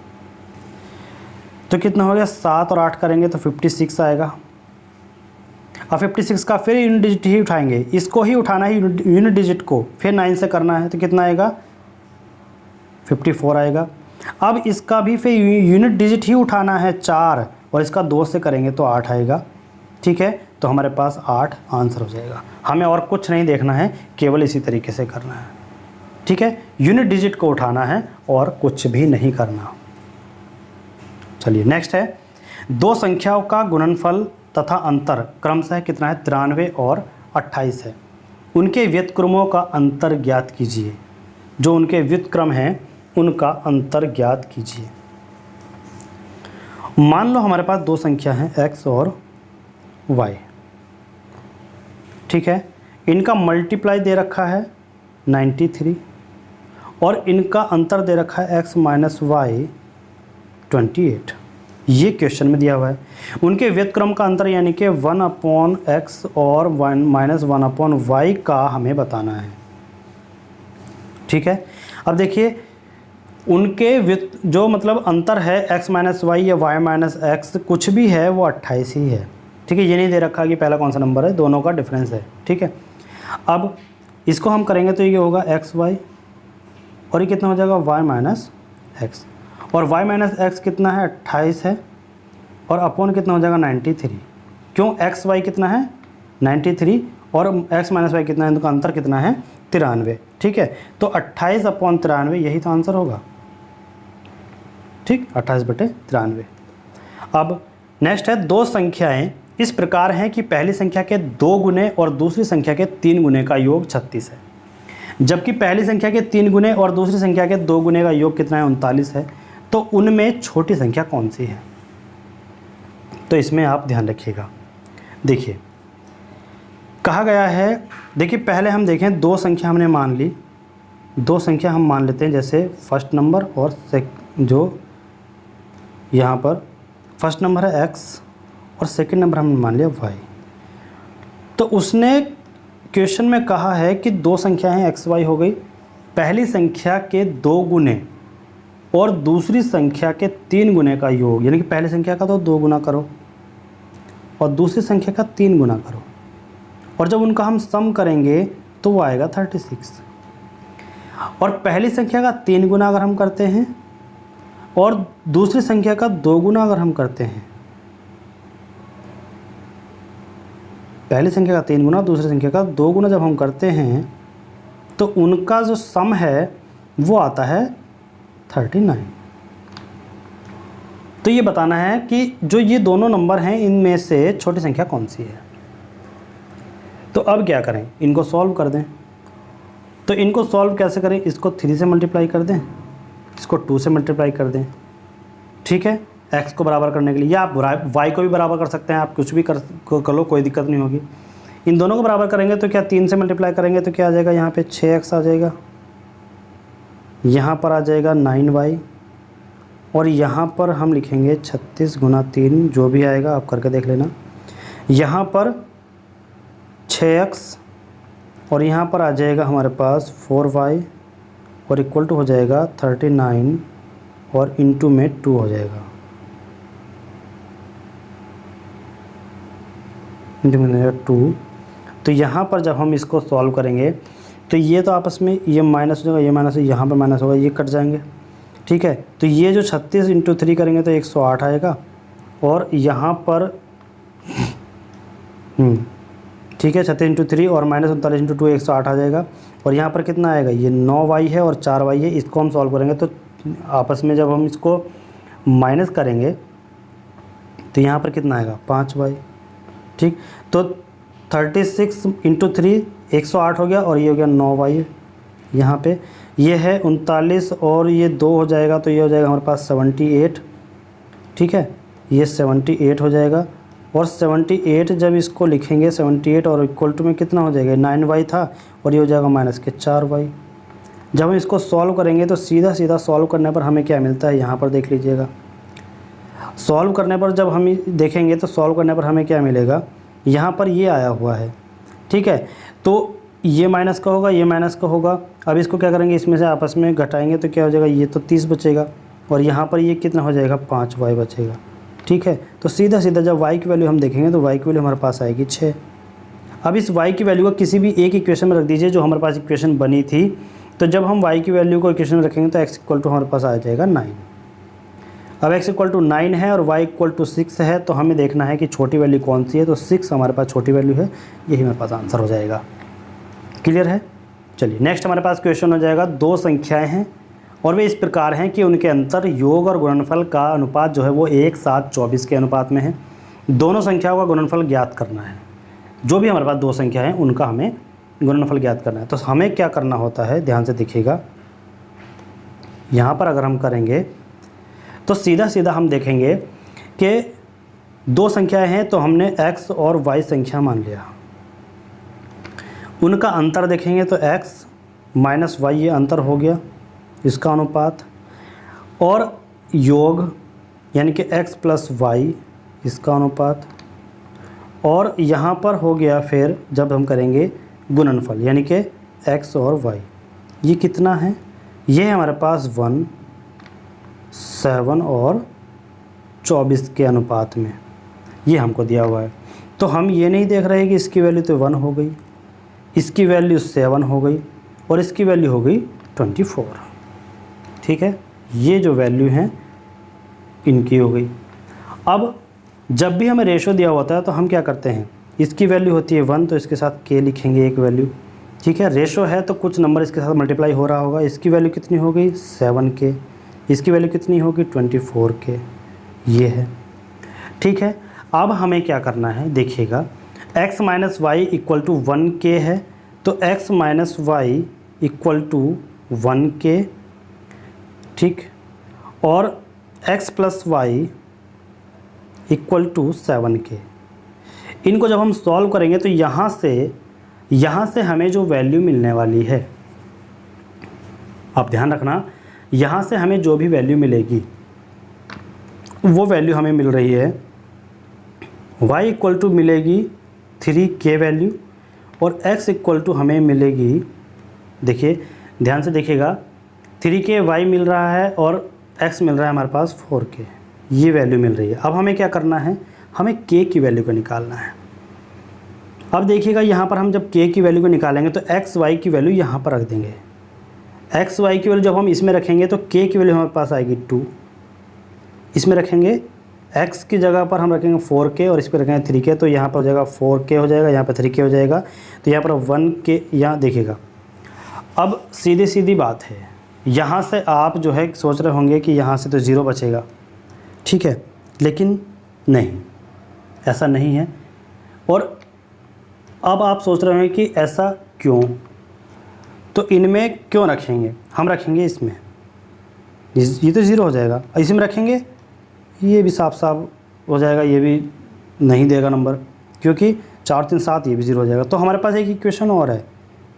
तो कितना हो गया, 7 और 8 करेंगे तो 56 आएगा। अब 56 का फिर यूनिट डिजिट ही उठाएंगे, इसको ही उठाना है यूनिट डिजिट को, फिर 9 से करना है तो कितना आएगा, 54 आएगा। अब इसका भी फिर यूनिट डिजिट ही उठाना है 4 और इसका 2 से करेंगे तो 8 आएगा। ठीक है, तो हमारे पास 8 आंसर हो जाएगा। हमें और कुछ नहीं देखना है, केवल इसी तरीके से करना है। ठीक है, यूनिट डिजिट को उठाना है और कुछ भी नहीं करना। चलिए नेक्स्ट है, दो संख्याओं का गुणनफल तथा अंतर क्रमशः कितना है, 93 और 28 है। उनके व्युत्क्रमों का अंतर ज्ञात कीजिए। जो उनके व्युत्क्रम हैं उनका अंतर ज्ञात कीजिए। मान लो हमारे पास दो संख्या हैं x और y। ठीक है, इनका मल्टीप्लाई दे रखा है 93 और इनका अंतर दे रखा है x माइनस वाई 28। ये क्वेश्चन में दिया हुआ है। उनके व्युत्क्रम का अंतर यानी कि 1/x और 1-1/y का हमें बताना है। ठीक है, अब देखिए उनके जो मतलब अंतर है x माइनस वाई या y माइनस एक्स कुछ भी है वो 28 ही है। ठीक है, ये नहीं दे रखा कि पहला कौन सा नंबर है, दोनों का डिफरेंस है। ठीक है, अब इसको हम करेंगे तो ये होगा एक्स वाई और ये कितना हो जाएगा y माइनस एक्स, और y माइनस एक्स कितना है 28 है और अपॉन कितना हो जाएगा 93। क्यों, एक्स वाई कितना है 93 और x माइनस वाई कितना है, इनका अंतर कितना है 93। ठीक है, तो 28/93 यही तो आंसर होगा। ठीक, 28/93। अब नेक्स्ट है, दो संख्याएं इस प्रकार हैं कि पहली संख्या के 2 गुने और दूसरी संख्या के 3 गुने का योग 36 है, जबकि पहली संख्या के 3 गुने और दूसरी संख्या के 2 गुने का योग कितना है 39 है। तो उनमें छोटी संख्या कौन सी है, तो इसमें आप ध्यान रखिएगा। देखिए कहा गया है, देखिए पहले हम देखें, दो संख्या हमने मान ली, दो संख्या हम मान लेते हैं, जैसे फर्स्ट नंबर और जो यहाँ पर फर्स्ट नंबर है x और सेकंड नंबर हमने मान लिया y। तो उसने क्वेश्चन में कहा है कि दो संख्याएं x y हो गई, पहली संख्या के 2 गुने और दूसरी संख्या के 3 गुने का योग, यानी कि पहली संख्या का तो 2 गुना करो और दूसरी संख्या का 3 गुना करो, और जब उनका हम सम करेंगे तो वो आएगा 36। और पहली संख्या का 3 गुना अगर हम करते हैं और दूसरी संख्या का 2 गुना अगर हम करते हैं, पहली संख्या का 3 गुना, दूसरी संख्या का 2 गुना जब हम करते हैं तो उनका जो सम है वो आता है 39। तो ये बताना है कि जो ये दोनों नंबर हैं इनमें से छोटी संख्या कौन सी है। तो अब क्या करें, इनको सॉल्व कर दें। तो इनको सॉल्व कैसे करें, इसको 3 से मल्टीप्लाई कर दें, इसको 2 से मल्टीप्लाई कर दें, ठीक है, x को बराबर करने के लिए, या आप y को भी बराबर कर सकते हैं, आप कुछ भी कर लो, कोई दिक्कत नहीं होगी। इन दोनों को बराबर करेंगे तो क्या 3 से मल्टीप्लाई करेंगे तो क्या आ जाएगा, यहाँ पे 6x आ जाएगा, यहाँ पर आ जाएगा 9y, और यहाँ पर हम लिखेंगे 36 गुना 3, जो भी आएगा आप करके देख लेना। यहाँ पर 6x और यहाँ पर आ जाएगा हमारे पास 4y और इक्वल टू हो जाएगा 39 और इंटू में 2 हो जाएगा, इंटू में 2। तो यहाँ पर जब हम इसको सॉल्व करेंगे तो ये तो आपस में ये माइनस हो जाएगा, ये माइनस, यहाँ पर माइनस होगा, ये कट जाएंगे, ठीक है। तो ये जो 36 इंटू 3 करेंगे तो 108 आएगा, और यहाँ पर ठीक है 36 इंटू 3 और माइनस 39 इंटू 2 108 आ जाएगा, और यहाँ पर कितना आएगा, ये 9y है और 4y है। इसको हम सॉल्व करेंगे तो आपस में जब हम इसको माइनस करेंगे तो यहाँ पर कितना आएगा 5y, ठीक। तो 36 इंटू 3 108 हो गया, और ये हो गया 9y, यहाँ पे ये है 39 और ये 2 हो जाएगा तो ये हो जाएगा हमारे पास 78, ठीक है, ये 78 हो जाएगा। और 78 जब इसको लिखेंगे 78 और इक्वल टू में कितना हो जाएगा, 9y था और ये हो जाएगा माइनस के 4y। जब हम इसको सॉल्व करेंगे तो सीधा सीधा सॉल्व करने पर हमें क्या मिलता है, यहाँ पर देख लीजिएगा। सॉल्व करने पर जब हम देखेंगे तो सॉल्व करने पर हमें क्या मिलेगा, यहाँ पर ये आया हुआ है, ठीक है। तो ये माइनस का होगा, ये माइनस का होगा। अब इसको क्या करेंगे, इसमें से आपस में घटाएंगे तो क्या हो जाएगा, ये तो 30 बचेगा, और यहाँ पर ये कितना हो जाएगा 5y बचेगा, ठीक है। तो सीधा सीधा जब y की वैल्यू हम देखेंगे तो y की वैल्यू हमारे पास आएगी 6। अब इस y की वैल्यू को किसी भी एक इक्वेशन में रख दीजिए जो हमारे पास इक्वेशन बनी थी। तो जब हम y की वैल्यू को इक्वेशन में रखेंगे तो x इक्वल टू हमारे पास आ जाएगा 9। अब x इक्वल टू 9 है और y इक्वल टू 6 है, तो हमें देखना है कि छोटी वैल्यू कौन सी है। तो 6 हमारे पास छोटी वैल्यू है, यही हमारे पास आंसर हो जाएगा। क्लियर है। चलिए नेक्स्ट हमारे पास क्वेश्चन हो जाएगा, 2 संख्याएँ हैं और वे इस प्रकार हैं कि उनके अंतर, योग और गुणनफल का अनुपात जो है वो 1:7:24 के अनुपात में है। दोनों संख्याओं का गुणनफल ज्ञात करना है। जो भी हमारे पास 2 संख्या हैं उनका हमें गुणनफल ज्ञात करना है। तो हमें क्या करना होता है, ध्यान से देखिएगा। यहाँ पर अगर हम करेंगे तो सीधा सीधा हम देखेंगे कि 2 संख्याएँ हैं तो हमने x और y संख्या मान लिया। उनका अंतर देखेंगे तो x माइनस y ये अंतर हो गया, इसका अनुपात, और योग यानी कि x प्लस y इसका अनुपात, और यहाँ पर हो गया फिर जब हम करेंगे गुणनफल यानी कि x और y, ये कितना है, ये हमारे पास 1, 7 और 24 के अनुपात में ये हमको दिया हुआ है। तो हम ये नहीं देख रहे कि इसकी वैल्यू तो 1 हो गई, इसकी वैल्यू 7 हो गई और इसकी वैल्यू हो गई 24, ठीक है। ये जो वैल्यू हैं इनकी हो गई। अब जब भी हमें रेशो दिया होता है तो हम क्या करते हैं, इसकी वैल्यू होती है 1 तो इसके साथ k लिखेंगे एक वैल्यू, ठीक है। रेशो है तो कुछ नंबर इसके साथ मल्टीप्लाई हो रहा होगा। इसकी वैल्यू कितनी हो गई 7k, इसकी वैल्यू कितनी होगी 24k, ये है, ठीक है। अब हमें क्या करना है, देखिएगा, x minus Y equal to 1k है, तो x minus Y equal to 1k, ठीक, और x plus Y equal to 7k। इनको जब हम सॉल्व करेंगे तो यहाँ से हमें जो वैल्यू मिलने वाली है, आप ध्यान रखना, यहाँ से हमें जो भी वैल्यू मिलेगी वो वैल्यू हमें मिल रही है y इक्वल टू मिलेगी 3k वैल्यू, और x इक्वल टू हमें मिलेगी, देखिए ध्यान से देखिएगा, 3k y मिल रहा है और x मिल रहा है हमारे पास 4k, ये वैल्यू मिल रही है। अब हमें क्या करना है, हमें k की वैल्यू को निकालना है। अब देखिएगा यहाँ पर हम जब k की वैल्यू को निकालेंगे तो x y की वैल्यू यहाँ पर रख देंगे। x y की वैल्यू जब हम इसमें रखेंगे तो k की वैल्यू हमारे पास आएगी 2, इसमें रखेंगे x की जगह पर हम रखेंगे 4k और इस पर रखेंगे 3k, तो यहाँ पर हो जाएगा 4k हो जाएगा, यहाँ पर 3k हो जाएगा, तो यहाँ पर 1k यहाँ देखिएगा। अब सीधी सीधी बात है, यहाँ से आप जो है सोच रहे होंगे कि यहाँ से तो 0 बचेगा, ठीक है, लेकिन नहीं, ऐसा नहीं है। और अब आप सोच रहे हैं कि ऐसा क्यों, तो इनमें क्यों रखेंगे, हम रखेंगे इसमें, ये तो 0 हो जाएगा, इसमें रखेंगे ये भी साफ साफ हो जाएगा, ये भी नहीं देगा नंबर, क्योंकि 4 3 7 ये भी 0 हो जाएगा। तो हमारे पास एक इक्वेशन और है,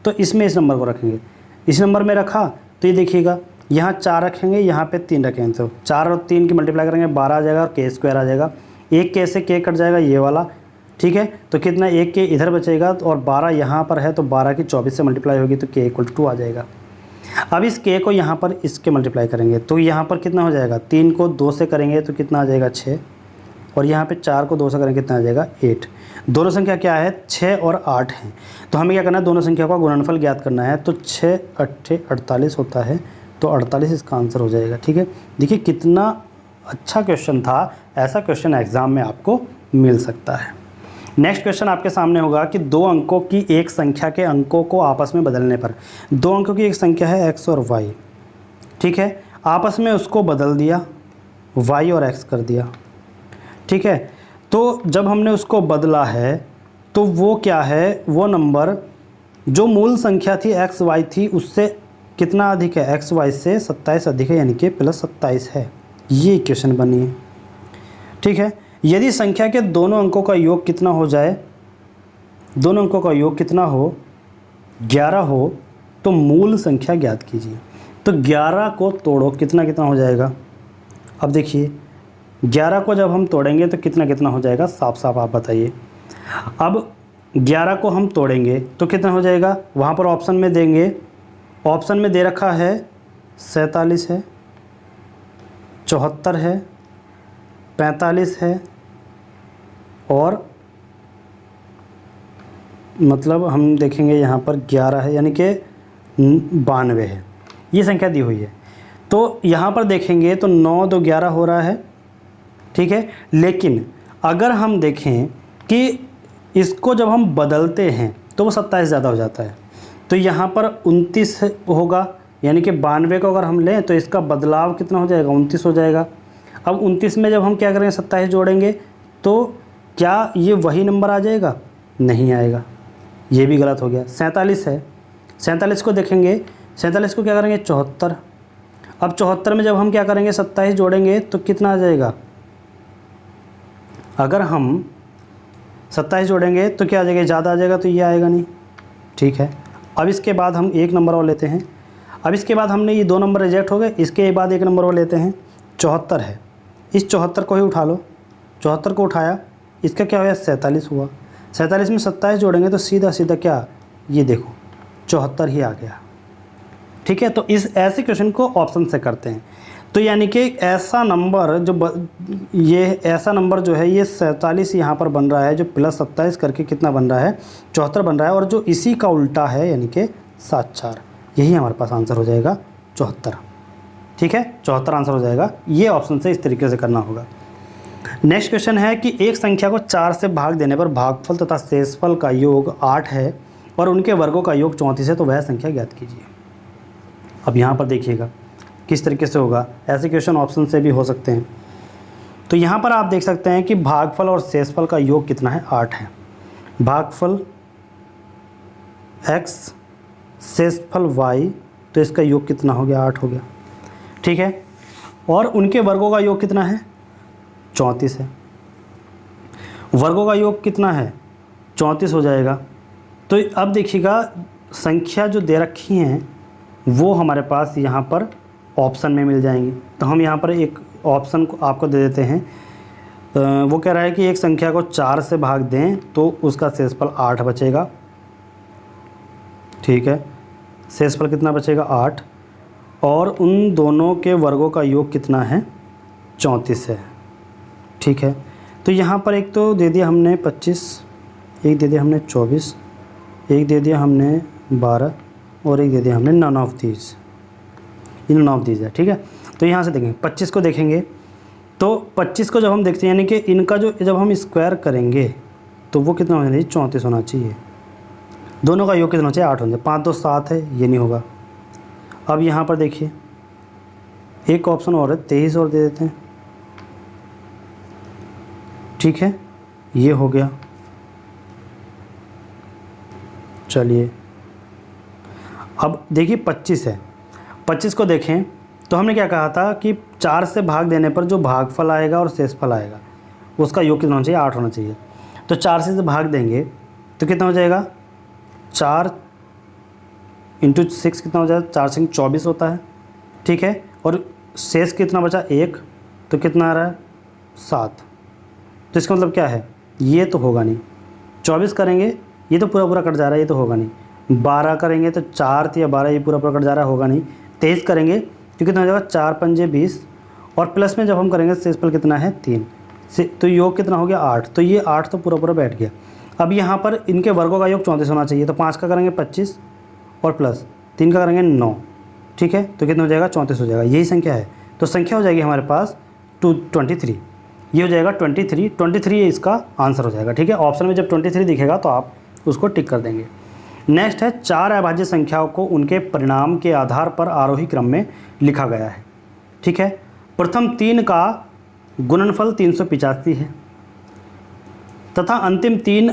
तो इसमें इस नंबर को रखेंगे, इस नंबर में रखा तो ये देखिएगा यहाँ 4 रखेंगे, यहाँ पे 3 रखेंगे, तो 4 और 3 की मल्टीप्लाई करेंगे 12 आ जाएगा और k² आ जाएगा, एक k से k कट जाएगा ये वाला, ठीक है, तो कितना एक k इधर बचेगा और 12 यहाँ पर है, तो 12 की 24 से मल्टीप्लाई होगी तो k = 2 आ जाएगा। अब इस k को यहाँ पर इसके मल्टीप्लाई करेंगे तो यहाँ पर कितना हो जाएगा, 3 को 2 से करेंगे तो कितना आ जाएगा 6, और यहाँ पे 4 को 2 से करेंगे कितना आ जाएगा 8। दोनों संख्या क्या है, 6 और 8 हैं, तो हमें क्या करना है, दोनों संख्या का गुणनफल ज्ञात करना है, तो 6 8 48 होता है, तो 48 इसका आंसर हो जाएगा, ठीक है। देखिए कितना अच्छा क्वेश्चन था, ऐसा क्वेश्चन एग्ज़ाम में आपको मिल सकता है। नेक्स्ट क्वेश्चन आपके सामने होगा कि 2 अंकों की एक संख्या के अंकों को आपस में बदलने पर, 2 अंकों की एक संख्या है x और y, ठीक है, आपस में उसको बदल दिया, y और x कर दिया, ठीक है। तो जब हमने उसको बदला है तो वो क्या है, वो नंबर जो मूल संख्या थी x y थी उससे कितना अधिक है, x y से 27 अधिक है, यानी कि +27 है, ये इक्वेशन बनी है, ठीक है। यदि संख्या के दोनों अंकों का योग कितना हो जाए, दोनों अंकों का योग कितना हो, 11 हो, तो मूल संख्या ज्ञात कीजिए। तो 11 को तोड़ो, कितना कितना हो जाएगा, अब देखिए 11 को जब हम तोड़ेंगे तो कितना कितना हो जाएगा, साफ साफ आप बताइए। अब 11 को हम तोड़ेंगे तो कितना हो जाएगा, वहाँ पर ऑप्शन में देंगे, ऑप्शन में दे रखा है 47 है, 74 है, 45 है, और मतलब हम देखेंगे यहाँ पर 11 है, यानी कि 92 है, ये संख्या दी हुई है। तो यहाँ पर देखेंगे तो 9 2 11 हो रहा है, ठीक है। लेकिन अगर हम देखें कि इसको जब हम बदलते हैं तो वो 27 ज़्यादा हो जाता है, तो यहाँ पर 29 होगा, यानी कि 92 को अगर हम लें तो इसका बदलाव कितना हो जाएगा, 29 हो जाएगा। अब 29 में जब हम क्या करेंगे, 27 जोड़ेंगे तो क्या ये वही नंबर आ जाएगा, नहीं आएगा, ये भी गलत हो गया। 47 है, 47 को देखेंगे, 47 को क्या करेंगे 74, अब 74 में जब हम क्या करेंगे 27 जोड़ेंगे तो कितना आ जाएगा, अगर हम 27 जोड़ेंगे तो क्या आ जाएगा, ज़्यादा आ जाएगा, तो ये आएगा नहीं, ठीक है। अब इसके बाद हम एक नंबर और लेते हैं, अब इसके बाद हमने ये 2 नंबर रिजेक्ट हो गए, इसके बाद एक नंबर और लेते हैं, 74 है, इस 74 को ही उठा लो, 74 को उठाया, इसका क्या हुआ 47 हुआ, 47 में 27 जोड़ेंगे तो सीधा सीधा क्या, ये देखो 74 ही आ गया, ठीक है। तो इस ऐसे क्वेश्चन को ऑप्शन से करते हैं, तो यानी कि ऐसा नंबर ये ऐसा नंबर जो है ये 47 यहाँ पर बन रहा है, जो +27 करके कितना बन रहा है 74 बन रहा है, और जो इसी का उल्टा है यानी कि 74, यही हमारे पास आंसर हो जाएगा 74, ठीक है, 74 आंसर हो जाएगा। ये ऑप्शन से इस तरीके से करना होगा। नेक्स्ट क्वेश्चन है कि एक संख्या को 4 से भाग देने पर भागफल तथा शेषफल का योग 8 है और उनके वर्गों का योग 34 है, तो वह संख्या ज्ञात कीजिए। अब यहाँ पर देखिएगा किस तरीके से होगा, ऐसे क्वेश्चन ऑप्शन से भी हो सकते हैं। तो यहाँ पर आप देख सकते हैं कि भागफल और शेषफल का योग कितना है, 8 है। भागफल x, शेषफल y, तो इसका योग कितना हो गया, 8 हो गया, ठीक है। और उनके वर्गों का योग कितना है, 34 है। वर्गों का योग कितना है, 34 हो जाएगा। तो अब देखिएगा संख्या जो दे रखी हैं वो हमारे पास यहाँ पर ऑप्शन में मिल जाएंगी, तो हम यहाँ पर एक ऑप्शन को आपको दे देते हैं। वो कह रहा है कि एक संख्या को 4 से भाग दें तो उसका शेषफल 8 बचेगा, ठीक है, शेषफल कितना बचेगा 8, और उन दोनों के वर्गों का योग कितना है 34 है, ठीक है। तो यहाँ पर एक तो दे दिया हमने 25, एक दे दिया हमने 24, एक दे दिया हमने 12 और एक दे दिया हमने none of these है, ठीक है। तो यहाँ से देखेंगे 25 को देखेंगे तो 25 को जब हम देखते हैं यानी कि इनका जो जब हम स्क्वायर करेंगे तो वो कितना होना चाहिए, 34 होना चाहिए। दोनों का योग कितना होना चाहिए, 8 होना चाहिए। 5 2 7 है, ये नहीं होगा। अब यहाँ पर देखिए एक ऑप्शन और है, 23 और दे देते हैं, ठीक है, ये हो गया। चलिए अब देखिए 25 है, 25 को देखें तो हमने क्या कहा था कि 4 से भाग देने पर जो भागफल आएगा और शेषफल आएगा उसका योग कितना होना चाहिए, 8 होना चाहिए। तो 4 से भाग देंगे तो कितना हो जाएगा, 4 इंटू 6 कितना हो जाएगा, 4 से 24 होता है, ठीक है। और शेष कितना बचा, 1, तो कितना आ रहा है, 7। तो इसका मतलब क्या है, ये तो होगा नहीं। 24 करेंगे ये तो पूरा पूरा कट जा रहा है, ये तो होगा नहीं। 12 करेंगे तो 4 या 12 ये पूरा पूरा कट जा रहा है, होगा नहीं। 23 करेंगे तो कितना हो जाएगा, 4 पंजे 20, और प्लस में जब हम करेंगे शेषफल कितना है, 3 से, तो योग कितना हो गया, 8। तो ये 8 तो पूरा पूरा बैठ गया। अब यहाँ पर इनके वर्गों का योग 34 होना चाहिए, तो 5 का करेंगे 25 और प्लस 3 का करेंगे 9, ठीक है। तो कितना हो जाएगा, 34 हो जाएगा। यही संख्या है, तो संख्या हो जाएगी हमारे पास 23। ये हो जाएगा 23 इसका आंसर हो जाएगा, ठीक है। ऑप्शन में जब 23 दिखेगा तो आप उसको टिक कर देंगे। नेक्स्ट है 4 अभाज्य संख्याओं को उनके परिणाम के आधार पर आरोही क्रम में लिखा गया है, ठीक है। प्रथम 3 का गुणनफल 385 है तथा अंतिम 3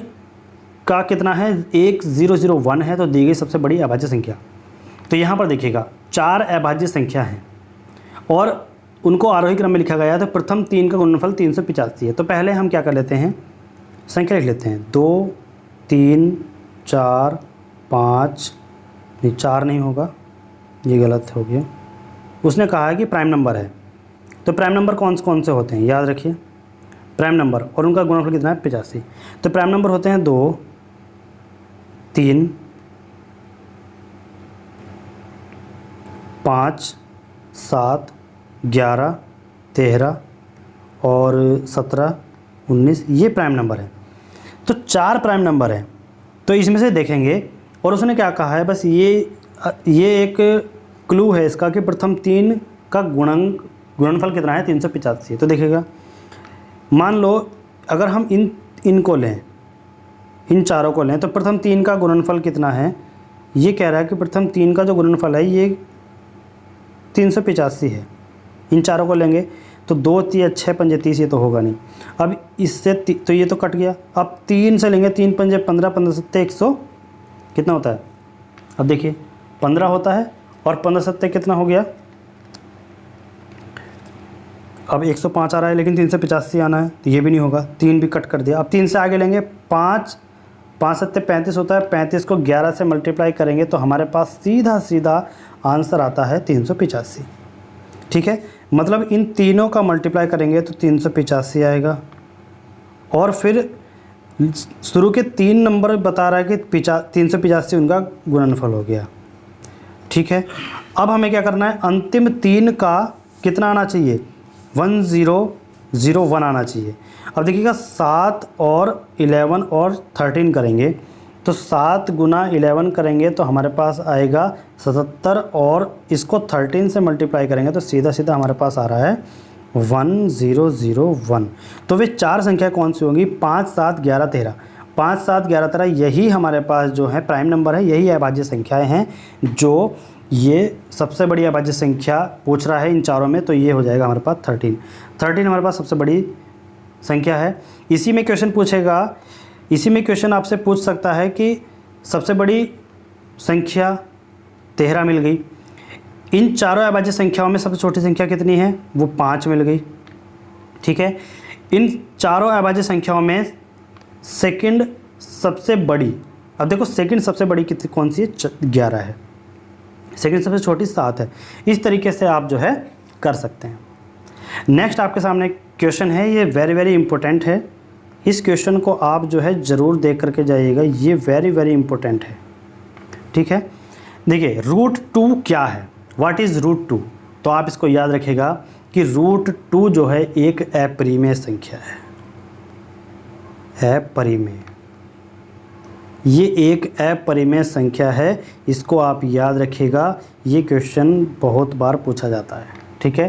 का कितना है, 1001 है, तो दी गई सबसे बड़ी अभाज्य संख्या। तो यहाँ पर देखिएगा 4 अभाज्य संख्या हैं और उनको आरोही क्रम में लिखा गया है, तो प्रथम 3 का गुणनफल 385 है। तो पहले हम क्या कर लेते हैं, संख्या लिख लेते हैं, 2 3 4 5, नहीं 4 नहीं होगा, ये गलत हो गया। उसने कहा है कि प्राइम नंबर है, तो प्राइम नंबर कौन से होते हैं, याद रखिए प्राइम नंबर, और उनका गुणनफल कितना है, 85। तो प्राइम नंबर होते हैं 2 3 5 7 11 13 और 17 19, ये प्राइम नंबर है। तो 4 प्राइम नंबर है, तो इसमें से देखेंगे, और उसने क्या कहा है, बस ये एक क्लू है इसका कि प्रथम 3 का गुणनफल कितना है, 385। तो देखिएगा मान लो अगर हम इनको लें, इन चारों को लें, तो प्रथम 3 का गुणनफल कितना है, ये कह रहा है कि प्रथम 3 का जो गुणनफल है ये 385 है। इन चारों को लेंगे तो 2 3 6 पंजे 30, ये तो होगा नहीं। अब इससे तो ये तो कट गया। अब 3 से लेंगे, 3 पंजे 15, 15 सत्ते 100, कितना होता है, अब देखिए 15 होता है, और 15 सत्ते कितना हो गया, अब 105 आ रहा है, लेकिन 385 आना है, तो ये भी नहीं होगा, 3 भी कट कर दिया। अब 3 से आगे लेंगे, 5 5 सत्ते 35 होता है, 35 को 11 से मल्टीप्लाई करेंगे तो हमारे पास सीधा आंसर आता है 385, ठीक है। मतलब इन तीनों का मल्टीप्लाई करेंगे तो 385 आएगा, और फिर शुरू के 3 नंबर बता रहा है कि 385 उनका गुणनफल हो गया, ठीक है। अब हमें क्या करना है, अंतिम 3 का कितना आना चाहिए, 1001 आना चाहिए। अब देखिएगा 7 और 11 और 13 करेंगे, तो 7 गुना 11 करेंगे तो हमारे पास आएगा 77, और इसको 13 से मल्टीप्लाई करेंगे तो सीधा हमारे पास आ रहा है 1001। तो वे 4 संख्या कौन सी होंगी, 5 7 11 13, 5 7 11 13, यही हमारे पास जो है प्राइम नंबर है, यही अभाज्य संख्याएं हैं जो ये सबसे बड़ी अभाज्य संख्या पूछ रहा है इन चारों में। तो ये हो जाएगा हमारे पास 13 हमारे पास सबसे बड़ी संख्या है। इसी में क्वेश्चन पूछेगा, इसी में क्वेश्चन आपसे पूछ सकता है कि सबसे बड़ी संख्या 13 मिल गई, इन चारों अभाज्य संख्याओं में सबसे छोटी संख्या कितनी है, वो 5 मिल गई, ठीक है। इन चारों अभाज्य संख्याओं में सेकंड सबसे बड़ी, अब देखो सेकंड सबसे बड़ी कितनी कौन सी है, 11 है, सेकंड सबसे छोटी 7 है। इस तरीके से आप जो है कर सकते हैं। नेक्स्ट आपके सामने क्वेश्चन है, ये वेरी इंपॉर्टेंट है, इस क्वेश्चन को आप जो है ज़रूर देख करके जाइएगा, ये वेरी इंपॉर्टेंट है, ठीक है। देखिए √2 क्या है, व्हाट इज़ √2, तो आप इसको याद रखिएगा कि √2 जो है एक अपरिमेय संख्या है, अपरिमेय, ये एक अपरिमेय संख्या है, इसको आप याद रखिएगा, ये क्वेश्चन बहुत बार पूछा जाता है, ठीक है।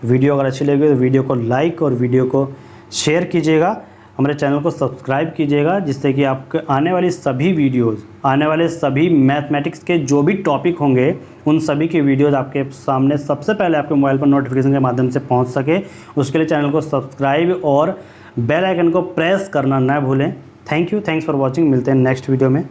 वीडियो अगर अच्छी लगी तो वीडियो को लाइक और वीडियो को शेयर कीजिएगा। हमारे चैनल को सब्सक्राइब कीजिएगा, जिससे कि आपके आने वाली सभी वीडियोज़, आने वाले सभी मैथमेटिक्स के जो भी टॉपिक होंगे उन सभी के वीडियोज़ आपके सामने सबसे पहले आपके मोबाइल पर नोटिफिकेशन के माध्यम से पहुंच सके। उसके लिए चैनल को सब्सक्राइब और बेल आइकन को प्रेस करना ना भूलें। Thanks for watching. मिलते हैं नेक्स्ट वीडियो में।